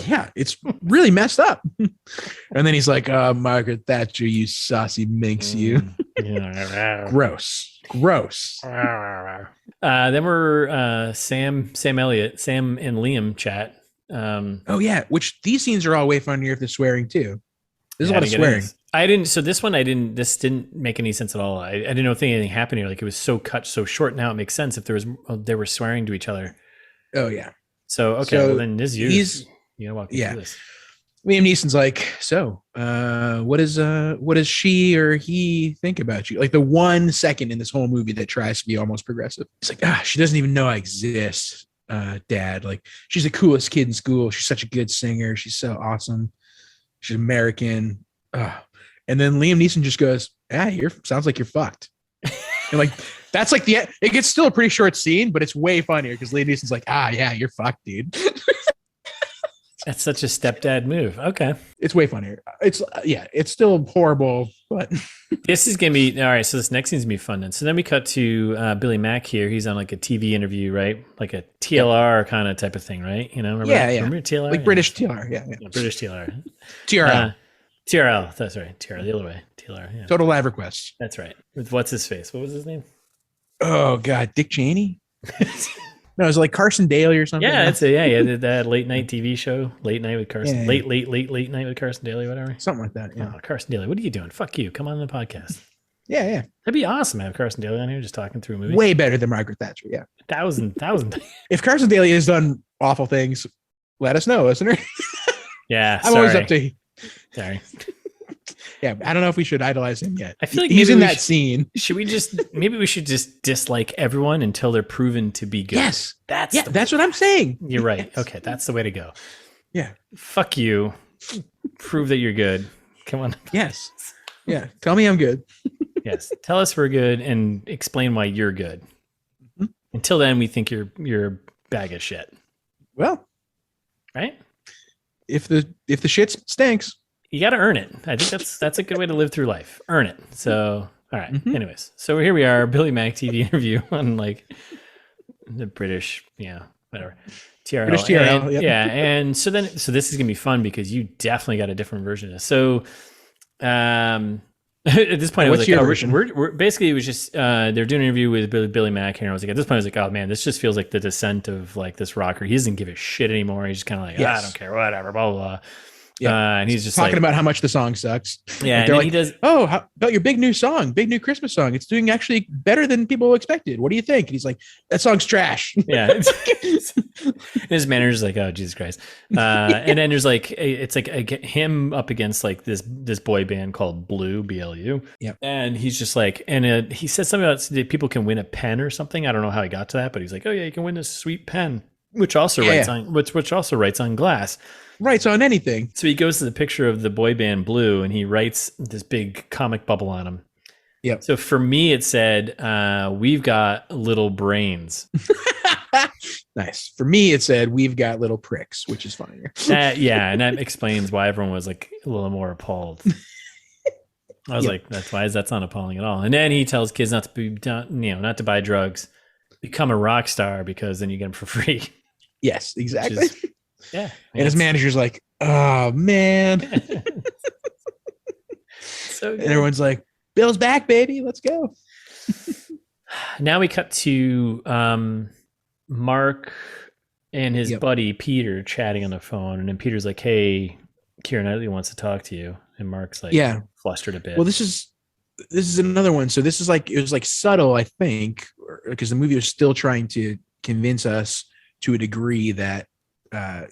A: Yeah, it's really messed up. And then he's like, Margaret Thatcher, you saucy minx, you. Gross.
B: Then we're Sam Elliott, Sam and Liam chat.
A: Oh yeah, which these scenes are all way funnier if they're swearing too. There's a lot of swearing.
B: This didn't make any sense at all. I didn't know if anything happened here. Like, it was so cut so short. Now it makes sense if they were swearing to each other.
A: Oh yeah.
B: So okay, well then this is you know, walk me through this.
A: Liam Neeson's like, so what does she or he think about you? Like the 1 second in this whole movie that tries to be almost progressive. It's like, she doesn't even know I exist, Dad. Like, she's the coolest kid in school. She's such a good singer. She's so awesome. She's American. And then Liam Neeson just goes, sounds like you're fucked. And like, that's like it gets still a pretty short scene, but it's way funnier because Liam Neeson's like, yeah, you're fucked, dude.
B: That's such a stepdad move. Okay.
A: It's way funnier. It's still horrible, but
B: this is going to be all right. So this next scene's going to be fun. Then. So then we cut to Billy Mack here. He's on like a TV interview, right? Like a TLR kind of type of thing, right? You know, remember TLR?
A: Like British TLR. Yeah.
B: British TLR.
A: TRL.
B: TRL. That's right. TRL, the other way. TLR. Yeah.
A: Total Live Request.
B: That's right. With what's his face? What was his name?
A: Oh God, Dick Cheney. No, it was like Carson Daly or something.
B: Yeah, did that late night TV show, Late Night with Carson, yeah. late night with Carson Daly, whatever,
A: something like that. Yeah,
B: Carson Daly, what are you doing? Fuck you! Come on the podcast.
A: Yeah,
B: that'd be awesome to have Carson Daly on here just talking through a movie.
A: Way better than Margaret Thatcher. Yeah,
B: thousand.
A: If Carson Daly has done awful things, let us know, listener.
B: Yeah,
A: I'm always up to.
B: Sorry.
A: Yeah, I don't know if we should idolize him yet.
B: I feel like
A: he's in that scene.
B: Maybe we should just dislike everyone until they're proven to be good.
A: Yes. That's what I'm saying.
B: You're right. Yes. Okay, that's the way to go.
A: Yeah.
B: Fuck you. Prove that you're good. Come on.
A: Yes. Yeah. Tell me I'm good.
B: Yes. Tell us we're good and explain why you're good. Mm-hmm. Until then, we think you're a bag of shit.
A: Well,
B: right?
A: If the shit stinks,
B: you got to earn it. I think that's a good way to live through life. Earn it. So, all right. Mm-hmm. Anyways, so here we are, Billy Mack TV interview on like the British, whatever. TRL.
A: British TRL.
B: And, yeah. And so this is going to be fun because you definitely got a different version of this. So, at this point, I was like, we're basically, it was just, they're doing an interview with Billy Mack here. And I was like, at this point, I was like, oh man, this just feels like the descent of like this rocker. He doesn't give a shit anymore. He's just kind of like, I don't care, whatever, blah, blah, blah.
A: Yeah.
B: And he's just
A: talking
B: like,
A: about how much the song sucks.
B: yeah.
A: Like, they're like,
B: he does.
A: oh, how about your big new Christmas song? It's doing actually better than people expected. What do you think? And he's like, that song's trash.
B: Yeah. His manager's like, oh, Jesus Christ. And then there's like, it's like him up against like this boy band called Blue, BLU.
A: Yeah.
B: And he's just like, and he said something about people can win a pen or something. I don't know how he got to that, but he's like, oh yeah, you can win this sweet pen, which also writes on glass.
A: Writes on anything.
B: So he goes to the picture of the boy band Blue and he writes this big comic bubble on him.
A: Yeah.
B: So for me, it said, we've got little brains.
A: Nice. For me, it said, we've got little pricks, which is funnier.
B: Yeah. And that explains why everyone was like a little more appalled. I was like, that's not appalling at all. And then he tells kids not to buy drugs, become a rock star because then you get them for free.
A: Yes, exactly.
B: Yeah.
A: And his manager's like, oh man.
B: So
A: and everyone's like, Bill's back, baby. Let's go.
B: Now we cut to Mark and his buddy Peter chatting on the phone. And then Peter's like, hey, Keira Knightley wants to talk to you. And Mark's like, flustered a bit.
A: Well, this is another one. So this is like, it was like subtle, I think, because the movie was still trying to convince us to a degree that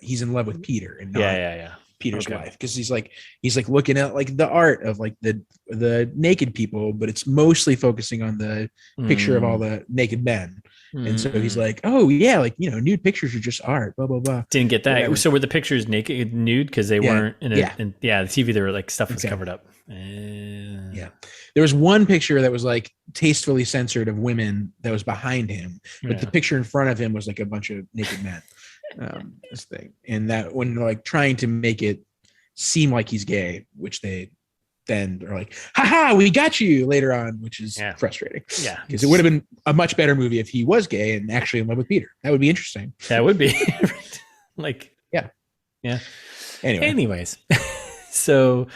A: he's in love with Peter and not Peter's wife, because he's like looking at like the art of like the naked people, but it's mostly focusing on the picture of all the naked men. And so he's like, oh yeah, like, nude pictures are just art, blah blah blah.
B: Didn't get that. Whatever. So were the pictures nude because they weren't in the TV, they were like stuff was covered up.
A: Yeah, there was one picture that was like tastefully censored of women that was behind him, but the picture in front of him was like a bunch of naked men. This thing, and that when they're like trying to make it seem like he's gay, which they then are like, haha, we got you later on, which is frustrating. Yeah, because it would have been a much better movie if he was gay and actually in love with Peter. That would be interesting.
B: That would be like, yeah. Anyways, so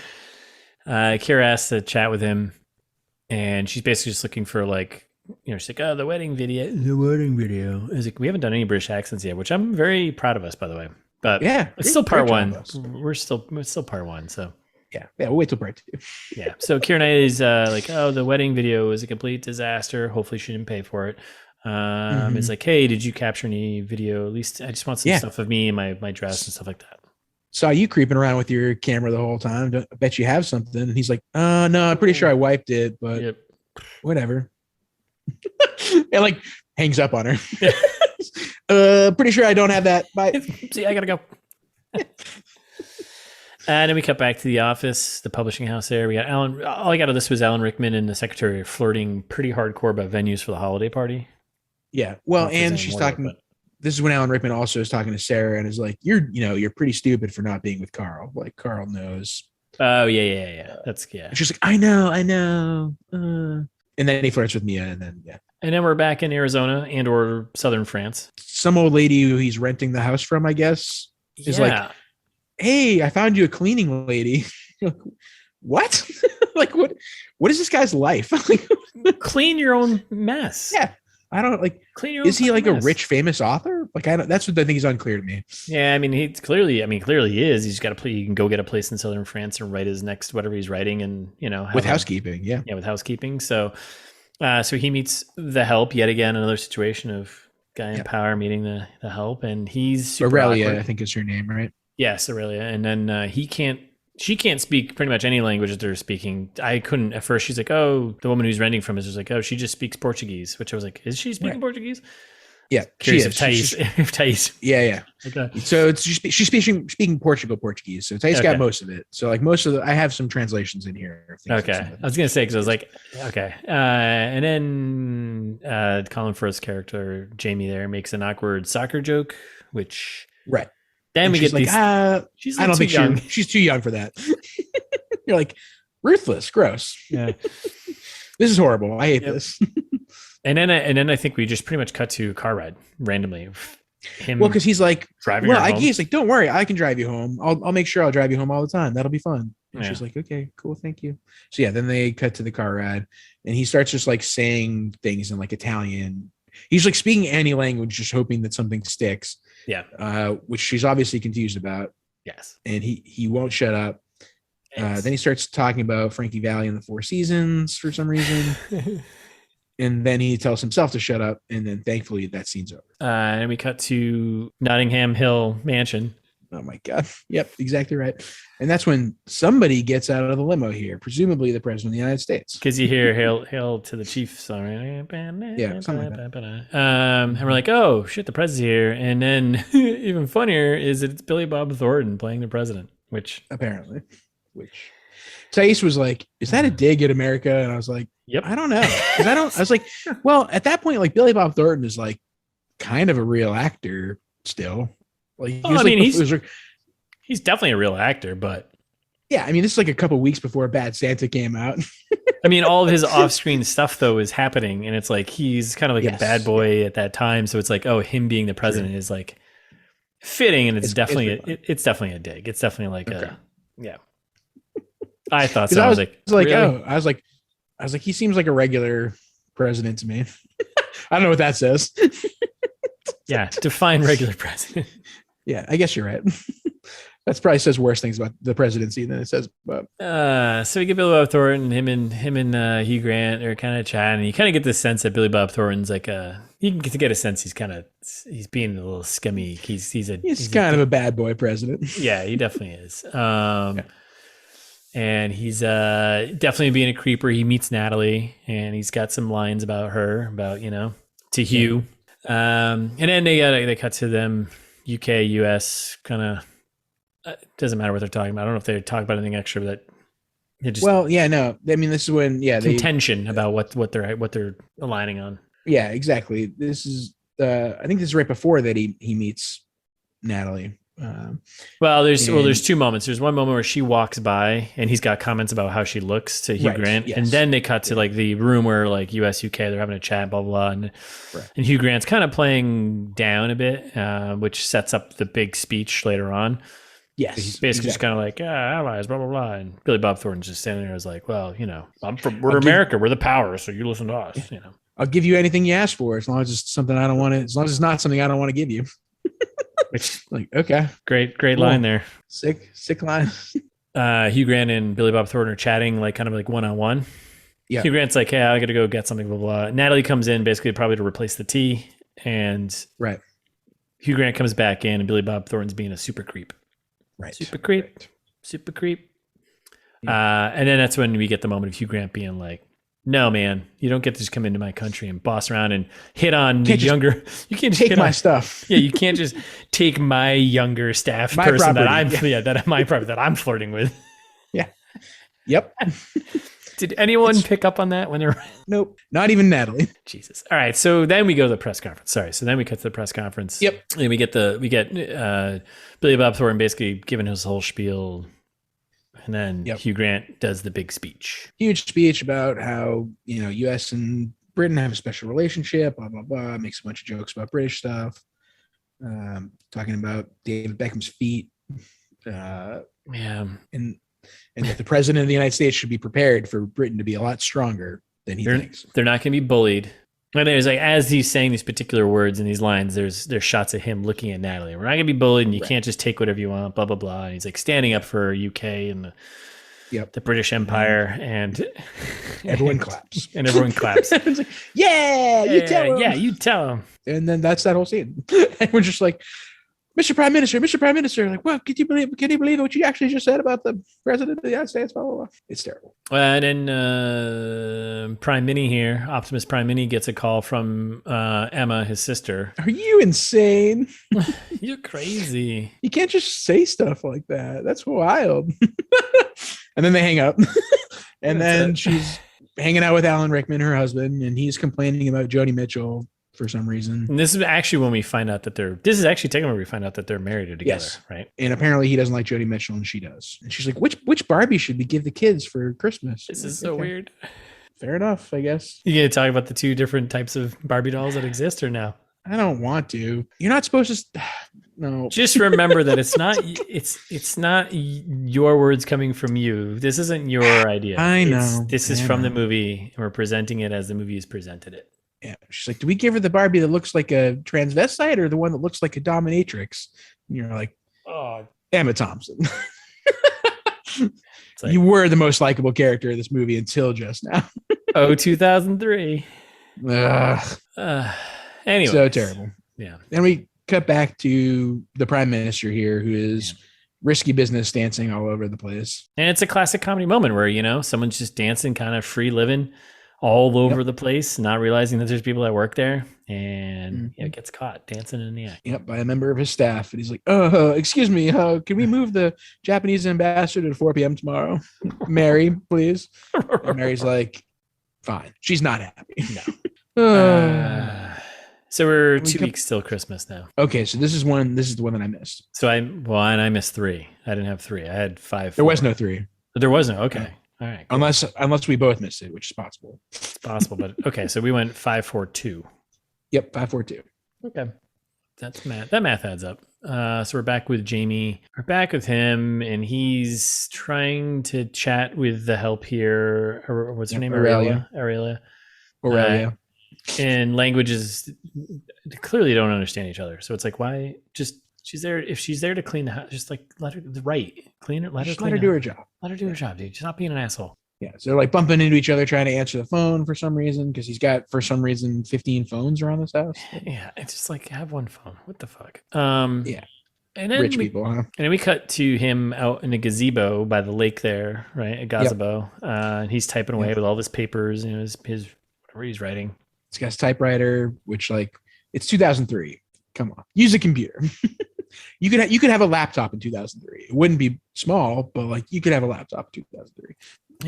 B: Keira asks to chat with him, and she's basically just looking for like, she's like, oh, the wedding video. Is like, we haven't done any British accents yet, which I'm very proud of us, by the way. But it's still part one. We're still part one. So
A: yeah, we'll wait till part two.
B: Yeah. So Keira Knightley's like, oh, the wedding video is a complete disaster. Hopefully she didn't pay for it. It's like, hey, did you capture any video? At least I just want some stuff of me and my dress and stuff like that.
A: Saw you creeping around with your camera the whole time. I bet you have something. And he's like, no, I'm pretty sure I wiped it, but whatever. And like hangs up on her. Pretty sure I don't have that. Bye.
B: See, I gotta go. And then we cut back to the office, the publishing house there. We got Alan. All I got of this was Alan Rickman and the secretary flirting pretty hardcore about venues for the holiday party.
A: Yeah. Well, and she's talking. This is when Alan Rickman also is talking to Sarah and is like, you're pretty stupid for not being with Carl. Like Carl knows.
B: Oh yeah. That's
A: And she's like, I know. And then he flirts with Mia, and then
B: And then we're back in Arizona and or southern France.
A: Some old lady who he's renting the house from, I guess, is like, hey, I found you a cleaning lady. Like, what? Like, what is this guy's life?
B: Clean your own mess.
A: Yeah. I don't like.
B: Clean your own
A: is he like
B: mess.
A: a rich, famous author? Like, I don't. That's what I think is unclear to me.
B: Yeah, I mean, he clearly is. He's got a play. He can go get a place in southern France and write his next whatever he's writing, and
A: with housekeeping. Yeah,
B: with housekeeping. So he meets the help yet again. Another situation of guy in power meeting the help, and he's super
A: Aurelia,
B: awkward.
A: I think is her name, right?
B: Yes, Aurelia, and then she can't speak pretty much any language that they're speaking. I couldn't at first. She's like, oh, the woman who's renting from us is like, oh, she just speaks Portuguese, which I was like, is she speaking Portuguese?
A: Yeah,
B: curious if Thais.
A: Yeah. Okay. So she's speaking Portuguese. So Thais got most of it. So like I have some translations in here.
B: Okay, I was gonna say because I was like, okay, and then Colin Firth's character Jamie there makes an awkward soccer joke, which Then we get
A: like,
B: these. She's
A: I don't think she's too young for that. You're like, ruthless, gross.
B: Yeah,
A: this is horrible. I hate this.
B: And then I think we just pretty much cut to a car ride randomly.
A: Because he's like
B: driving. Well,
A: he's like, don't worry, I can drive you home. I'll make sure I'll drive you home all the time. That'll be fun. And she's like, okay, cool, thank you. So then they cut to the car ride, and he starts just like saying things in like Italian. He's like speaking any language, just hoping that something sticks.
B: Yeah.
A: Which she's obviously confused about.
B: Yes.
A: And he won't shut up.
B: Yes.
A: Then he starts talking about Frankie Valli and the Four Seasons for some reason. And then he tells himself to shut up. And then thankfully that scene's over.
B: And we cut to Nottingham Hill Mansion.
A: Oh my God. Yep, exactly right. And that's when somebody gets out of the limo here, presumably the president of the United States.
B: Because you hear hail to the chief song, right?
A: Yeah, something like that.
B: And we're like, oh shit, the president's here. And then even funnier is that it's Billy Bob Thornton playing the president, which
A: Thais was like, is that a dig at America? And I was like,
B: yep.
A: I don't know. I was like, well, at that point, like Billy Bob Thornton is like kind of a real actor still. Like,
B: he's definitely a real actor, but
A: yeah, I mean, this is like a couple weeks before Bad Santa came out.
B: I mean, all of his off-screen stuff though is happening, and it's like he's kind of like a bad boy at that time. So it's like, oh, him being the president is like fitting, and it's definitely a dig. It's definitely like yeah. I thought so. I was like, really?
A: I was like, he seems like a regular president to me. I don't know what that says.
B: Yeah, define regular president.
A: Yeah, I guess you're right. That probably says worse things about the presidency than it says about.
B: So we get Billy Bob Thornton, him and Hugh Grant are kind of chatting. And you kind of get the sense that Billy Bob Thornton's like you can get a sense he's being a little scummy. He's
A: kind of a bad boy president.
B: Yeah, he definitely is. And he's definitely being a creeper. He meets Natalie, and he's got some lines about her, to Hugh. And then they cut to them, UK, US, kind of. Doesn't matter what they're talking about. I don't know if they talk about anything extra, but just
A: no. I mean, this is when
B: contention about what they're aligning on.
A: Yeah, exactly. This is I think this is right before that he meets Natalie.
B: There's two moments. There's one moment where she walks by and he's got comments about how she looks to Hugh Grant, and then they cut to like the room where like US UK they're having a chat, blah blah blah, and Hugh Grant's kind of playing down a bit, which sets up the big speech later on.
A: Yes,
B: he's basically just kind of like, allies, blah blah blah, and Billy Bob Thornton's just standing there, as like, well, we're America, we're the power, so you listen to us.
A: I'll give you anything you ask for, as long as it's something I don't want to. As long as it's not something I don't want to give you. Which, like, okay,
B: great line there.
A: Sick line.
B: Hugh Grant and Billy Bob Thornton are chatting, like kind of like one-on-one. Yeah. Hugh Grant's like, hey, I got to go get something, blah blah. Natalie comes in basically probably to replace the tea, and Hugh Grant comes back in, and Billy Bob Thornton's being a super creep.
A: Right.
B: Super creep. Yeah. And then that's when we get the moment of Hugh Grant being like, no, man, you don't get to just come into my country and boss around and hit on the younger. You can't just
A: take my stuff.
B: Yeah, you can't just take my younger staff
A: my
B: person
A: property.
B: that I'm flirting with.
A: Yeah. Yep.
B: Did anyone pick up on that when they're?
A: Nope, not even Natalie.
B: Jesus. All right, so then we go to the press conference. Sorry, so then we cut to the press conference.
A: Yep.
B: And we get Billy Bob Thornton basically giving his whole spiel, and then Hugh Grant does the big speech.
A: Huge speech about how U.S. and Britain have a special relationship. Blah blah blah. Makes a bunch of jokes about British stuff. Talking about David Beckham's feet. And that the president of the United States should be prepared for Britain to be a lot stronger than he thinks.
B: They're not going to be bullied. And there's like, as he's saying these particular words and these lines, there's shots of him looking at Natalie. We're not going to be bullied, and you can't just take whatever you want, blah, blah, blah. And he's like standing up for UK and the British Empire, and
A: everyone claps.
B: And everyone claps.
A: It's like, you tell him.
B: Yeah, you tell him.
A: And then that's that whole scene. And we're just like, Mr. Prime Minister, like, what? Can you believe what you actually just said about the president of the United States? Blah, blah, blah. It's terrible.
B: And then Prime Minnie here, Optimus Prime Minnie, gets a call from Emma, his sister.
A: Are you insane?
B: You're crazy.
A: You can't just say stuff like that. That's wild. And then they hang up. And then she's hanging out with Alan Rickman, her husband, and he's complaining about Joni Mitchell for some reason.
B: And this is actually when we find out that we find out that they're married or together, right?
A: And apparently he doesn't like Joni Mitchell and she does. And she's like, which Barbie should we give the kids for Christmas?
B: This is so weird.
A: Fair enough, I guess.
B: You gonna talk about the two different types of Barbie dolls that exist or no?
A: I don't want to. You're not supposed to. No.
B: Just remember that it's not your words coming from you. This isn't your idea.
A: I know.
B: This is from the movie, and we're presenting it as the movie has presented it.
A: Yeah, she's like, do we give her the Barbie that looks like a transvestite or the one that looks like a dominatrix? And you're like,
B: Oh,
A: Emma Thompson.
B: like,
A: you were the most likable character of this movie until just now.
B: 2003. Anyway,
A: so terrible.
B: Yeah.
A: Then we cut back to the prime minister here, who is risky business dancing all over the place.
B: And it's a classic comedy moment where, someone's just dancing, kind of free living all over the place, not realizing that there's people that work there, and gets caught dancing in the act.
A: Yep, by a member of his staff. And he's like, excuse me, can we move the Japanese ambassador to 4 p.m. tomorrow? Mary, please. And Mary's like, fine. She's not happy.
B: No. So we're 2 weeks till Christmas now.
A: Okay, so this is the one that I missed.
B: So I missed 3. I didn't have 3. I had 5.
A: There was no 3.
B: There was no. Okay. All right.
A: Cool. Unless we both missed it, which is possible.
B: It's possible, but okay. So we went 5, 4, 2.
A: Yep, 5, 4, 2.
B: Okay. That's math. That math adds up. So we're back with Jamie. We're back with him, and he's trying to chat with the help here. Or what's her name? Aurelia. And languages clearly don't understand each other. So it's like, why just she's there? If she's there to clean the house, just like let her clean it. Let her
A: do her job.
B: Let her do her job, dude. She's not being an asshole.
A: Yeah. So they're like bumping into each other, trying to answer the phone for some reason, because he's got, for some reason, 15 phones around this house.
B: Yeah. It's just like, have one phone. What the fuck?
A: Yeah.
B: And then
A: rich people, huh?
B: And then we cut to him out in a gazebo by the lake there, right? A gazebo. Yep. And he's typing away with all his papers, his whatever he's writing.
A: He's got his typewriter, which it's 2003. Come on, use a computer. you could have a laptop in 2003. It wouldn't be small, but you could have a laptop in 2003.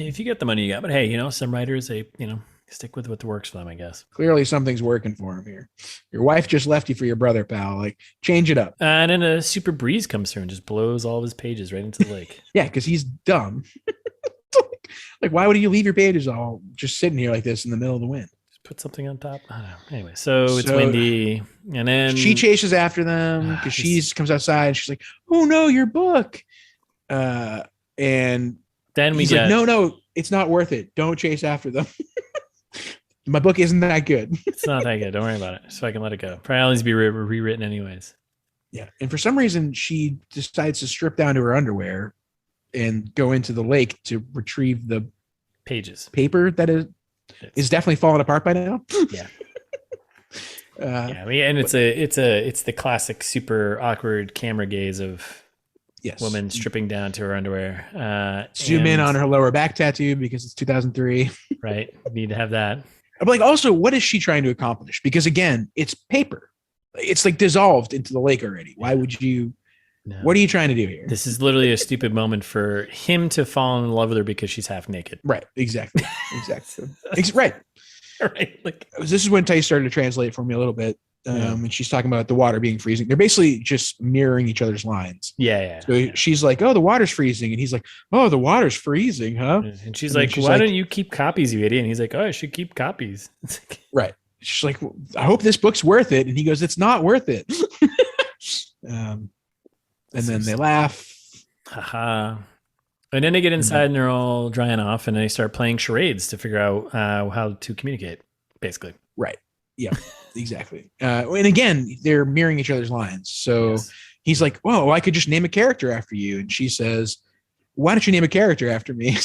B: If you get the money, you got. But hey, some writers, they stick with what works for them, I guess.
A: Clearly, something's working for him here. Your wife just left you for your brother, pal. Change it up.
B: And then a super breeze comes through and just blows all of his pages right into the lake.
A: Yeah, because he's dumb. Why would you leave your pages all just sitting here like this in the middle of the wind?
B: Put something on top. I don't know. Anyway, so it's windy, and then
A: she chases after them because she comes outside. And she's like, "Oh no, your book!" And
B: then
A: he's like, "No, it's not worth it. Don't chase after them. My book isn't that good.
B: It's not that good. Don't worry about it. So I can let it go. Probably needs to be rewritten anyways."
A: Yeah, and for some reason, she decides to strip down to her underwear and go into the lake to retrieve the paper that is definitely falling apart by now.
B: Yeah. And it's the classic super awkward camera gaze of woman stripping down to her underwear.
A: Zoom in on her lower back tattoo because it's 2003.
B: Right. Need to have that.
A: I'm also, what is she trying to accomplish? Because again, it's paper. It's dissolved into the lake already. Why would you? No. What are you trying to do here?
B: This is literally a stupid moment for him to fall in love with her because she's half naked.
A: Right. Exactly. Right.
B: Right.
A: This is when Tice started to translate for me a little bit. And she's talking about the water being freezing. They're basically just mirroring each other's lines.
B: Yeah.
A: So she's like, "Oh, the water's freezing," and he's like, "Oh, the water's freezing, huh?"
B: And she's like, "Why don't you keep copies, you idiot?" And he's like, "Oh, I should keep copies."
A: Right. She's like, well, "I hope this book's worth it," and he goes, "It's not worth it." And then they laugh.
B: Haha. And then they get inside and they're all drying off and they start playing charades to figure out how to communicate, basically.
A: Right. Yeah, exactly. And again, they're mirroring each other's lines. So he's like, "Whoa, I could just name a character after you." And she says, "Why don't you name a character after me?"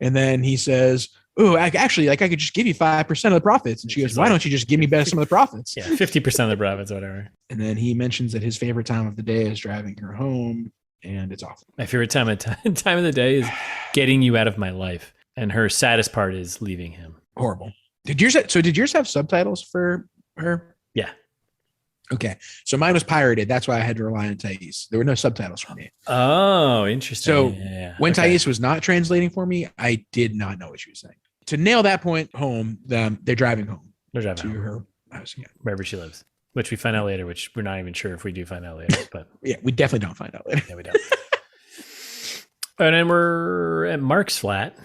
A: And then he says, "Oh, I could just give you 5% of the profits." And she goes, "Why don't you just give me some of the profits?"
B: Yeah, 50% of the profits, whatever.
A: And then he mentions that his favorite time of the day is driving her home, and it's awful.
B: My favorite time of the day is getting you out of my life, and her saddest part is leaving him.
A: Horrible. Did yours have subtitles for her?
B: Yeah.
A: Okay. So mine was pirated. That's why I had to rely on Thais. There were no subtitles for me.
B: Oh, interesting.
A: So when Thais was not translating for me, I did not know what she was saying. To nail that point home, they're driving home.
B: They're driving
A: to
B: home.
A: her house again.
B: Wherever she lives. Which we find out later, which we're not even sure if we do find out later. But
A: yeah, we definitely don't find out later.
B: Yeah, we don't. And then we're at Mark's flat.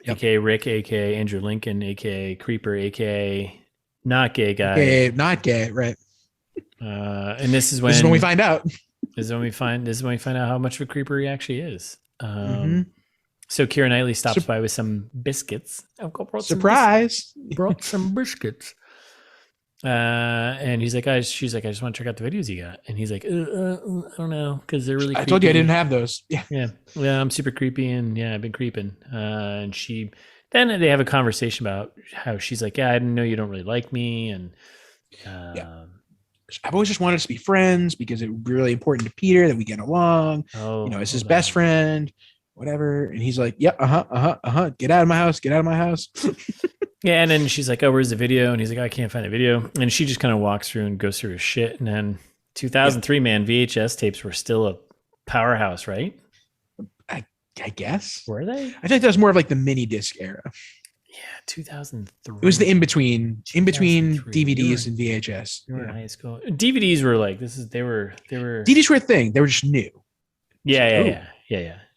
B: Yep. AKA Rick, AKA Andrew Lincoln, AKA Creeper, AKA not gay guy.
A: AKA not gay, right.
B: And this is when
A: we find out.
B: This is when we find out how much of a creeper he actually is. So Keira Knightley stops by with some biscuits.
A: Surprise!
B: Brought some biscuits. And he's like, she's like, I just want to check out the videos you got. And he's like, I don't know, because they're really
A: I
B: creepy.
A: told you I didn't have those. Yeah.
B: Yeah, I'm super creepy, and yeah, I've been creeping. And then they have a conversation about how she's like, yeah, I didn't know you don't really like me, and
A: I've always just wanted us to be friends because it would be really important to Peter that we get along. As his best friend, whatever. And he's like, yeah, get out of my house, get out of my house.
B: Yeah, and then she's like, oh, where's the video? And he's like, I can't find the video. And she just kind of walks through and goes through his shit. And then 2003, man, VHS tapes were still a powerhouse, right?
A: I guess.
B: Were they?
A: I think that was more of like the mini disc era.
B: Yeah, 2003.
A: It was the in between DVDs and VHS.
B: You were in high school. DVDs were like they were
A: DVDs were a thing. They were just new.
B: Yeah.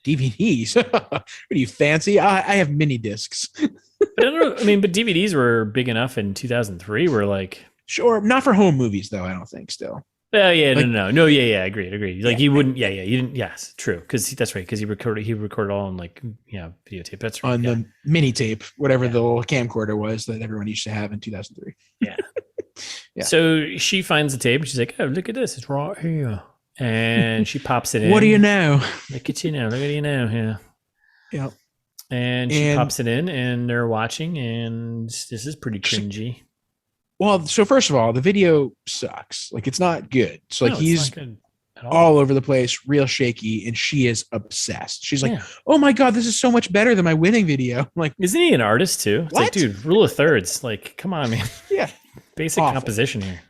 A: DVDs. What are you, fancy? I have mini discs.
B: But I don't know. I mean, but DVDs were big enough in 2003. We're like,
A: sure, not for home movies though. I don't think still.
B: Yeah, no, yeah, agreed. Like you wouldn't, you didn't. Yes, true, because that's right, because he recorded all on like videotape. That's right.
A: On the mini tape, whatever the little camcorder was that everyone used to have in 2003.
B: Yeah. So she finds the tape and she's like, "Oh, look at this! It's right here." And she pops it in.
A: What do you know?
B: Look at you now. Look at you now. Yeah.
A: Yep.
B: And she pops it in, and they're watching, and this is pretty cringy.
A: Well, so first of all, the video sucks. Like, it's not good. So, like, he's all over the place, real shaky, and she is obsessed. She's like, "Oh my god, this is so much better than my winning video." I'm like,
B: isn't he an artist too? It's like, dude, rule of thirds. Like, come on, man.
A: Yeah.
B: Basic composition here.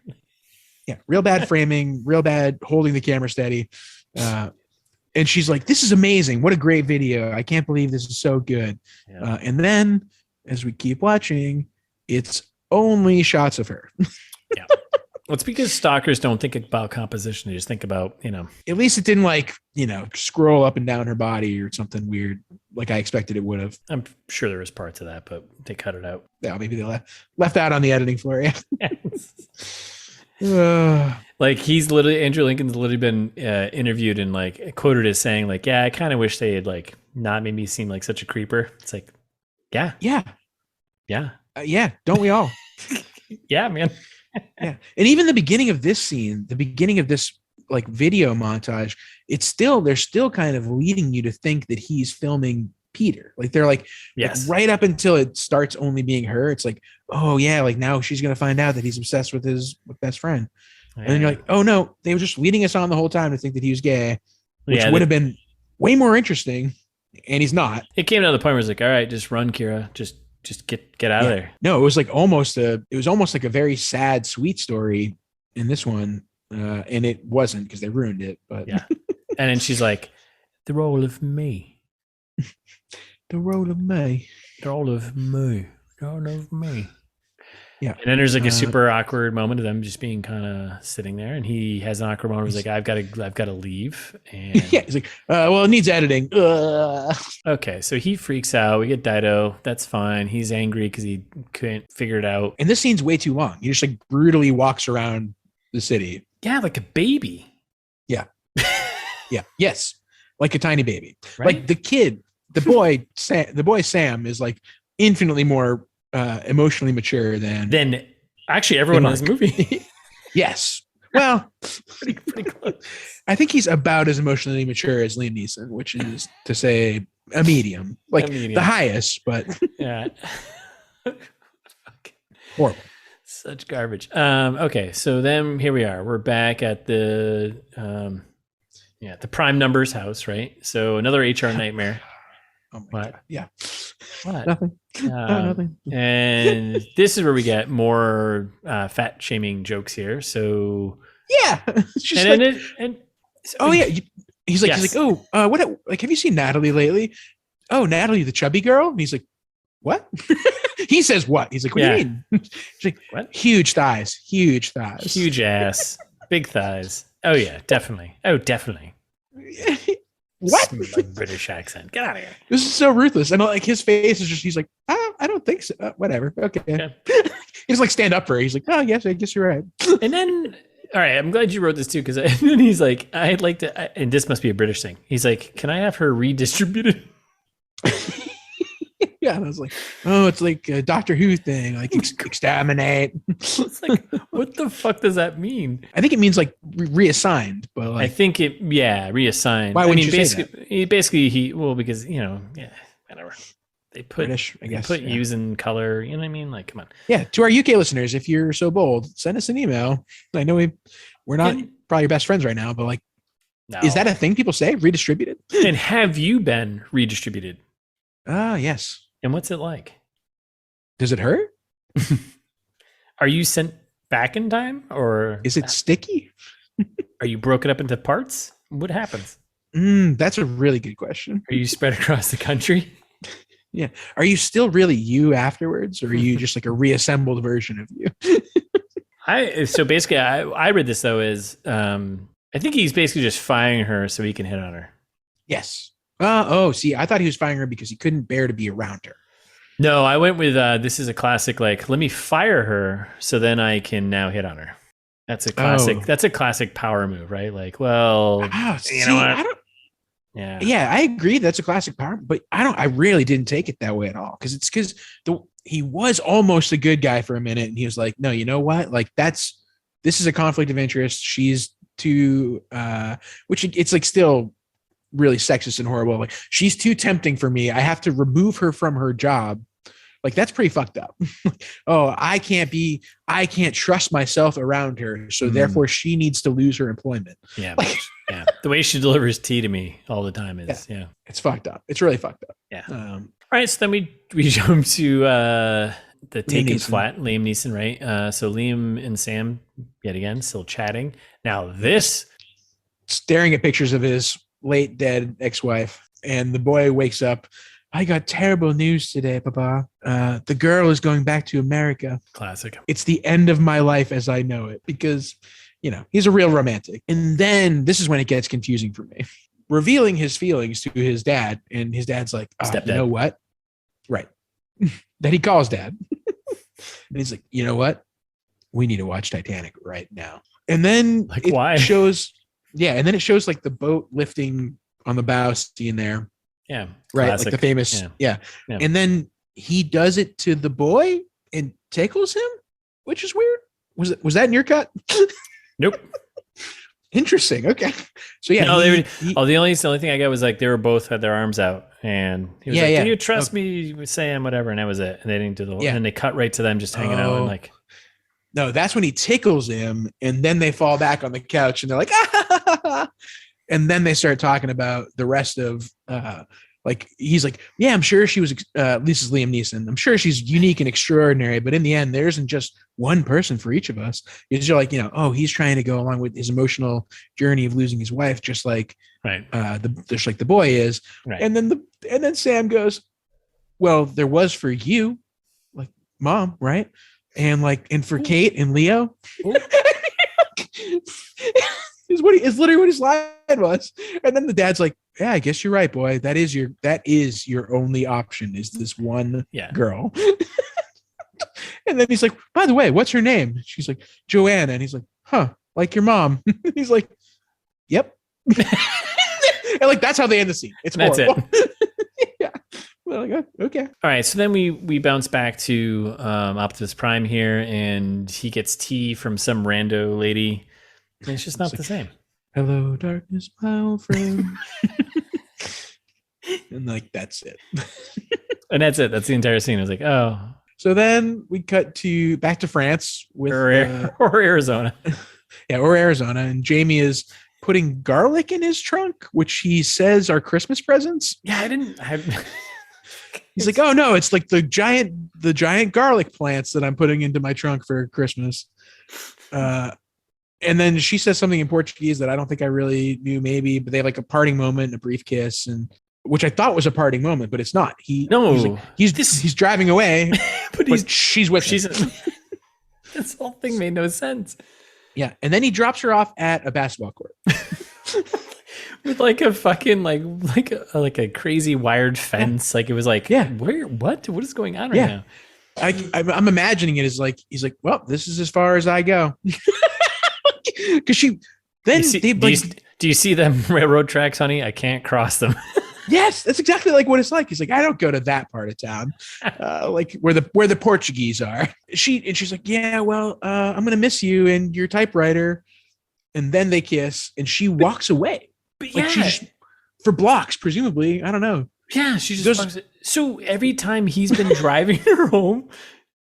A: Yeah, real bad framing, real bad holding the camera steady. And she's like, "This is amazing. What a great video. I can't believe this is so good." Yeah. And then as we keep watching, it's only shots of her.
B: Yeah. Well, it's because stalkers don't think about composition. They just think about,
A: At least it didn't scroll up and down her body or something weird like I expected it would have.
B: I'm sure there was parts of that, but they cut it out.
A: Yeah, maybe they left out on the editing floor.
B: Yeah. Like Andrew Lincoln's literally been interviewed and like quoted as saying like, "Yeah, I kind of wish they had like not made me seem like such a creeper." It's like, yeah.
A: Don't we all?
B: Yeah, man.
A: Yeah. And even the beginning of this scene, the beginning of this like video montage, they're still kind of leading you to think that he's filming Peter. Like they're like,
B: yes,
A: right up until it starts only being her. It's like, oh yeah, like now she's going to find out that he's obsessed with his best friend. Yeah. And then you're like, oh no, they were just leading us on the whole time to think that he was gay, which would have been way more interesting. And he's not.
B: It came to the point where it's like, all right, just run, Keira. Just get out of there.
A: No, it was like almost like a very sad, sweet story in this one. And it wasn't because they ruined it. But
B: yeah. And then she's like, the role of me.
A: The role of me.
B: The role of me. The role of me.
A: Yeah.
B: And then there's like a super awkward moment of them just being kind of sitting there, and he has an awkward moment. He's like, I've got to leave. And
A: yeah, he's like, well, it needs editing.
B: Okay, so he freaks out. We get Dido. That's fine. He's angry because he couldn't figure it out.
A: And this scene's way too long. He just like brutally walks around the city.
B: Yeah, like a baby.
A: Yeah. Yeah. Yes. Like a tiny baby.
B: Right?
A: Like the boy Sam is like infinitely more emotionally mature than
B: actually everyone in this movie.
A: Yes. Well,
B: pretty close.
A: I think he's about as emotionally mature as Liam Neeson, which is to say a medium, the highest, but
B: yeah.
A: Horrible.
B: Such garbage. Okay, so then here we are. We're back at the prime numbers house, right? So another HR nightmare.
A: Oh my God. Yeah.
B: What?
A: Nothing. Nothing.
B: And this is where we get more fat shaming jokes here. So
A: yeah. Oh yeah. He's like, oh, what? Like, have you seen Natalie lately? Oh, Natalie, the chubby girl. And he's like, what? He says what? He's like, what do you mean? She's like,
B: what?
A: Huge thighs, huge
B: ass, big thighs. Oh yeah, definitely. Oh, definitely.
A: What?
B: Like British accent. Get out of here.
A: This is so ruthless. And like his face is just, he's like, oh, I don't think so. Whatever. Okay. Yeah. He's like, stand up for her. He's like, oh, yes, I guess you're right.
B: And then, all right, I'm glad you wrote this too, because then he's like, I'd like to, and this must be a British thing. He's like, can I have her redistributed?
A: Yeah, and I was like, oh, it's like a Doctor Who thing, like exterminate.
B: It's like, what the fuck does that mean?
A: I think it means like reassigned, but like
B: I think reassigned.
A: Why wouldn't you say
B: that? Basically, because whatever. They put
A: British, I guess.
B: They put U's in color. You know what I mean? Like, come on.
A: Yeah, to our UK listeners, if you're so bold, send us an email. I know we're not probably your best friends right now, but like, no. Is that a thing people say? Redistributed?
B: And have you been redistributed?
A: Yes.
B: And what's it like?
A: Does it hurt?
B: Are you sent back in time, or
A: is it sticky?
B: Are you broken up into parts? What happens?
A: That's a really good question.
B: Are you spread across the country?
A: Yeah. Are you still really you afterwards, or are you just like a reassembled version of you?
B: So basically, I read this though as I think he's basically just firing her so he can hit on her.
A: Yes. See, I thought he was firing her because he couldn't bear to be around her.
B: No, I went with this is a classic, like, let me fire her so then I can now hit on her. That's a classic. That's a classic power move, right? Like, well, you know what? Yeah, I agree. That's a classic power, but I really didn't take it that way at all. Because he was almost a good guy for a minute, and he was like, no, you know what? Like this is a conflict of interest. She's too, which it's like still really sexist and horrible. Like, she's too tempting for me. I have to remove her from her job. Like, that's pretty fucked up. Oh, I can't trust myself around her. So therefore she needs to lose her employment. Yeah. Yeah. The way she delivers tea to me all the time is,
A: it's fucked up. It's really fucked up.
B: Yeah. All right. So then we jump to the Taken flat, Liam Neeson, right? So Liam and Sam, yet again, still chatting. Now this.
A: Staring at pictures of his late dead ex-wife. And the boy wakes up. I got terrible news today, Papa. The girl is going back to America.
B: Classic.
A: It's the end of my life as I know it, because, he's a real romantic. And then this is when it gets confusing for me. Revealing his feelings to his dad, and his dad's like, you know what? Right. That he calls dad. And he's like, you know what? We need to watch Titanic right now. And then
B: why?
A: Shows, and then it shows like the boat lifting on the bow scene there.
B: Yeah.
A: Right.
B: Classic.
A: Like the famous. Yeah. And then he does it to the boy and tickles him, which is weird. Was that in your cut?
B: Nope.
A: Interesting. Okay. So yeah.
B: No, the only thing I got was like, they were both had their arms out, and he was like, can you trust me, Sam, whatever. And that was it. And they didn't do the, and they cut right to them just hanging out and like.
A: No, that's when he tickles him, and then they fall back on the couch and they're like, ah! And then they start talking about the rest of, he's like, yeah, I'm sure she was, this is Liam Neeson. I'm sure she's unique and extraordinary, but in the end, there isn't just one person for each of us. It's just like, he's trying to go along with his emotional journey of losing his wife, just like, just like the boy is. Right. And then Sam goes, well, there was for you, like, Mom, right? And for Kate and Leo. Is literally what his line was. And then the dad's like, yeah, I guess you're right, boy. That is your only option, is this one girl. And then he's like, by the way, what's her name? She's like, Joanna. And he's like, huh, like your mom. He's like, yep. And like, that's how they end the scene. That's horrible. It. Yeah. Well, like, okay.
B: All right. So then we bounce back to Optimus Prime here, and he gets tea from some rando lady. And it's just not the same.
A: Hello, darkness, my old friend. And like, that's it.
B: And that's it. That's the entire scene. I was like, oh.
A: So then we cut back to France with
B: or Arizona.
A: Yeah, or Arizona. And Jamie is putting garlic in his trunk, which he says are Christmas presents.
B: Yeah,
A: He's like, oh no, it's like the giant garlic plants that I'm putting into my trunk for Christmas. And then she says something in Portuguese that I don't think I really knew, maybe, but they have like a parting moment, a brief kiss, and which I thought was a parting moment, but it's not. He's driving away, but she's with him.
B: This whole thing made no sense.
A: Yeah, and then he drops her off at a basketball court
B: with like a fucking like a crazy wired fence. Like, it was like, what is going on right now?
A: I'm imagining it as like, he's like, well, this is as far as I go. Because do
B: you see them railroad tracks, honey? I can't cross them.
A: Yes, that's exactly like what it's like. He's like, I don't go to that part of town, like where the Portuguese are. She's like, yeah, well, I'm gonna miss you and your typewriter. And then they kiss, and she walks away.
B: But
A: like she just, for blocks, presumably. I don't know.
B: Yeah, she just walks. So every time he's been driving her home,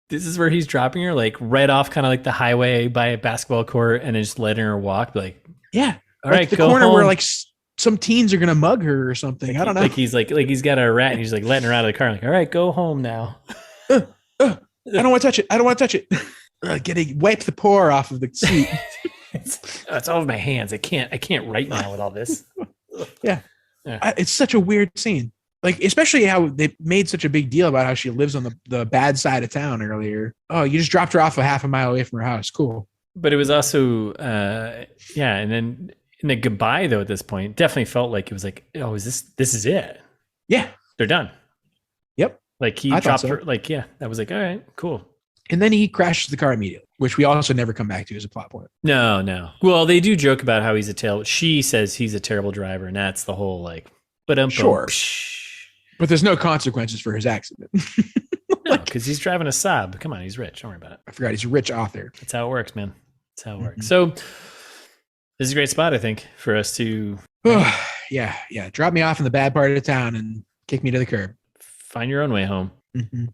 B: this is where he's dropping her, like right off, kind of like the highway by a basketball court, and just letting her walk. Like,
A: yeah,
B: all right,
A: the
B: go
A: corner
B: home.
A: where like some teens are gonna mug her or something. I don't know.
B: Like he's got a rat, and he's like letting her out of the car. Like, all right, go home now.
A: I don't want to touch it. I don't want to touch it. Wipe the pour off of the seat.
B: It's all over my hands. I can't write now with all this.
A: Yeah. It's such a weird scene. Like, especially how they made such a big deal about how she lives on the bad side of town earlier. Oh, you just dropped her off a half a mile away from her house. Cool.
B: But it was also, and then in the goodbye, though, at this point, definitely felt like it was like, oh, this is it?
A: Yeah.
B: They're done.
A: Yep.
B: Like, he dropped her. Like, yeah, that was like, all right, cool. And
A: then he crashes the car immediately, which we also never come back to as a plot point.
B: No. Well, they do joke about how she says he's a terrible driver, and that's the whole like,
A: sure. But there's no consequences for his accident.
B: No, because he's driving a Saab. Come on, he's rich. Don't worry about it.
A: I forgot he's a rich author.
B: That's how it works, man. That's how it works. So this is a great spot, I think, for us to.
A: Yeah. Drop me off in the bad part of town and kick me to the curb.
B: Find your own way home.
A: Mm-hmm.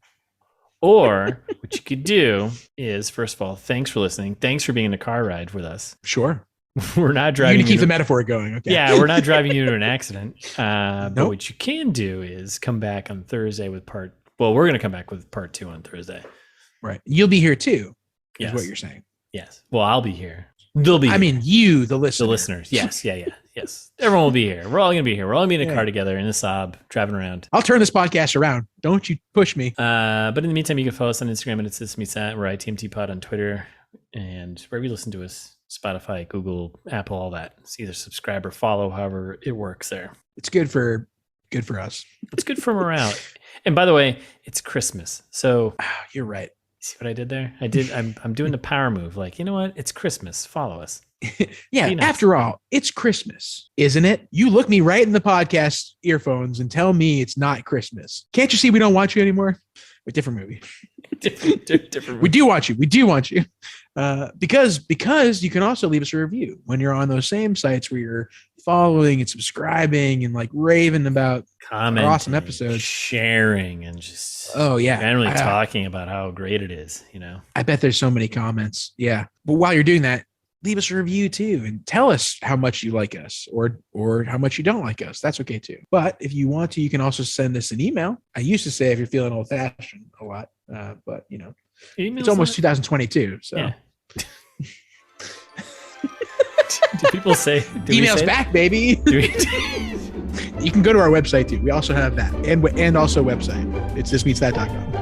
B: Or what you could do is, first of all, thanks for listening. Thanks for being in the car ride with us.
A: Sure.
B: We're not driving.
A: You're gonna keep the metaphor going. Okay.
B: Yeah, we're not driving you into an accident. But what you can do is come back on Thursday with we're going to come back with part 2 on Thursday.
A: Right. You'll be here too,
B: is
A: what you're saying.
B: Yes. Well, I'll be here. They'll be here.
A: I mean, you, the listener.
B: The listeners. Yes. Yeah. Yes. Everyone will be here. We're all going to be here. We're all going to be in a car together in a Saab, driving around.
A: I'll turn this podcast around. Don't you push me.
B: But in the meantime, you can follow us on Instagram, and it's This Meets That. We're ITMT Pod on Twitter, and wherever you listen to us, Spotify, Google, Apple, all that. It's either subscribe or follow, however it works there.
A: It's good for us.
B: It's good for morale. And by the way, it's Christmas. So
A: you're right.
B: See what I did there? I'm doing the power move. Like, you know what? It's Christmas. Follow us.
A: Yeah. Nice. After all, it's Christmas, isn't it? You look me right in the podcast earphones and tell me it's not Christmas. Can't you see we don't want you anymore? A different movie.
B: different movie.
A: We do want you. Because you can also leave us a review when you're on those same sites where you're following and subscribing and like raving about commenting, awesome episodes,
B: sharing, and just generally talking about how great it is. You know,
A: I bet there's so many comments. Yeah, but while you're doing that, leave us a review too and tell us how much you like us or how much you don't like us. That's okay too. But if you want to, you can also send us an email. I used to say if you're feeling old fashioned a lot, but you know, it's almost 2022. So. Yeah.
B: Do people say
A: emails back, baby? You can go to our website too. We also have that and also website. It's thismeetsthat.com.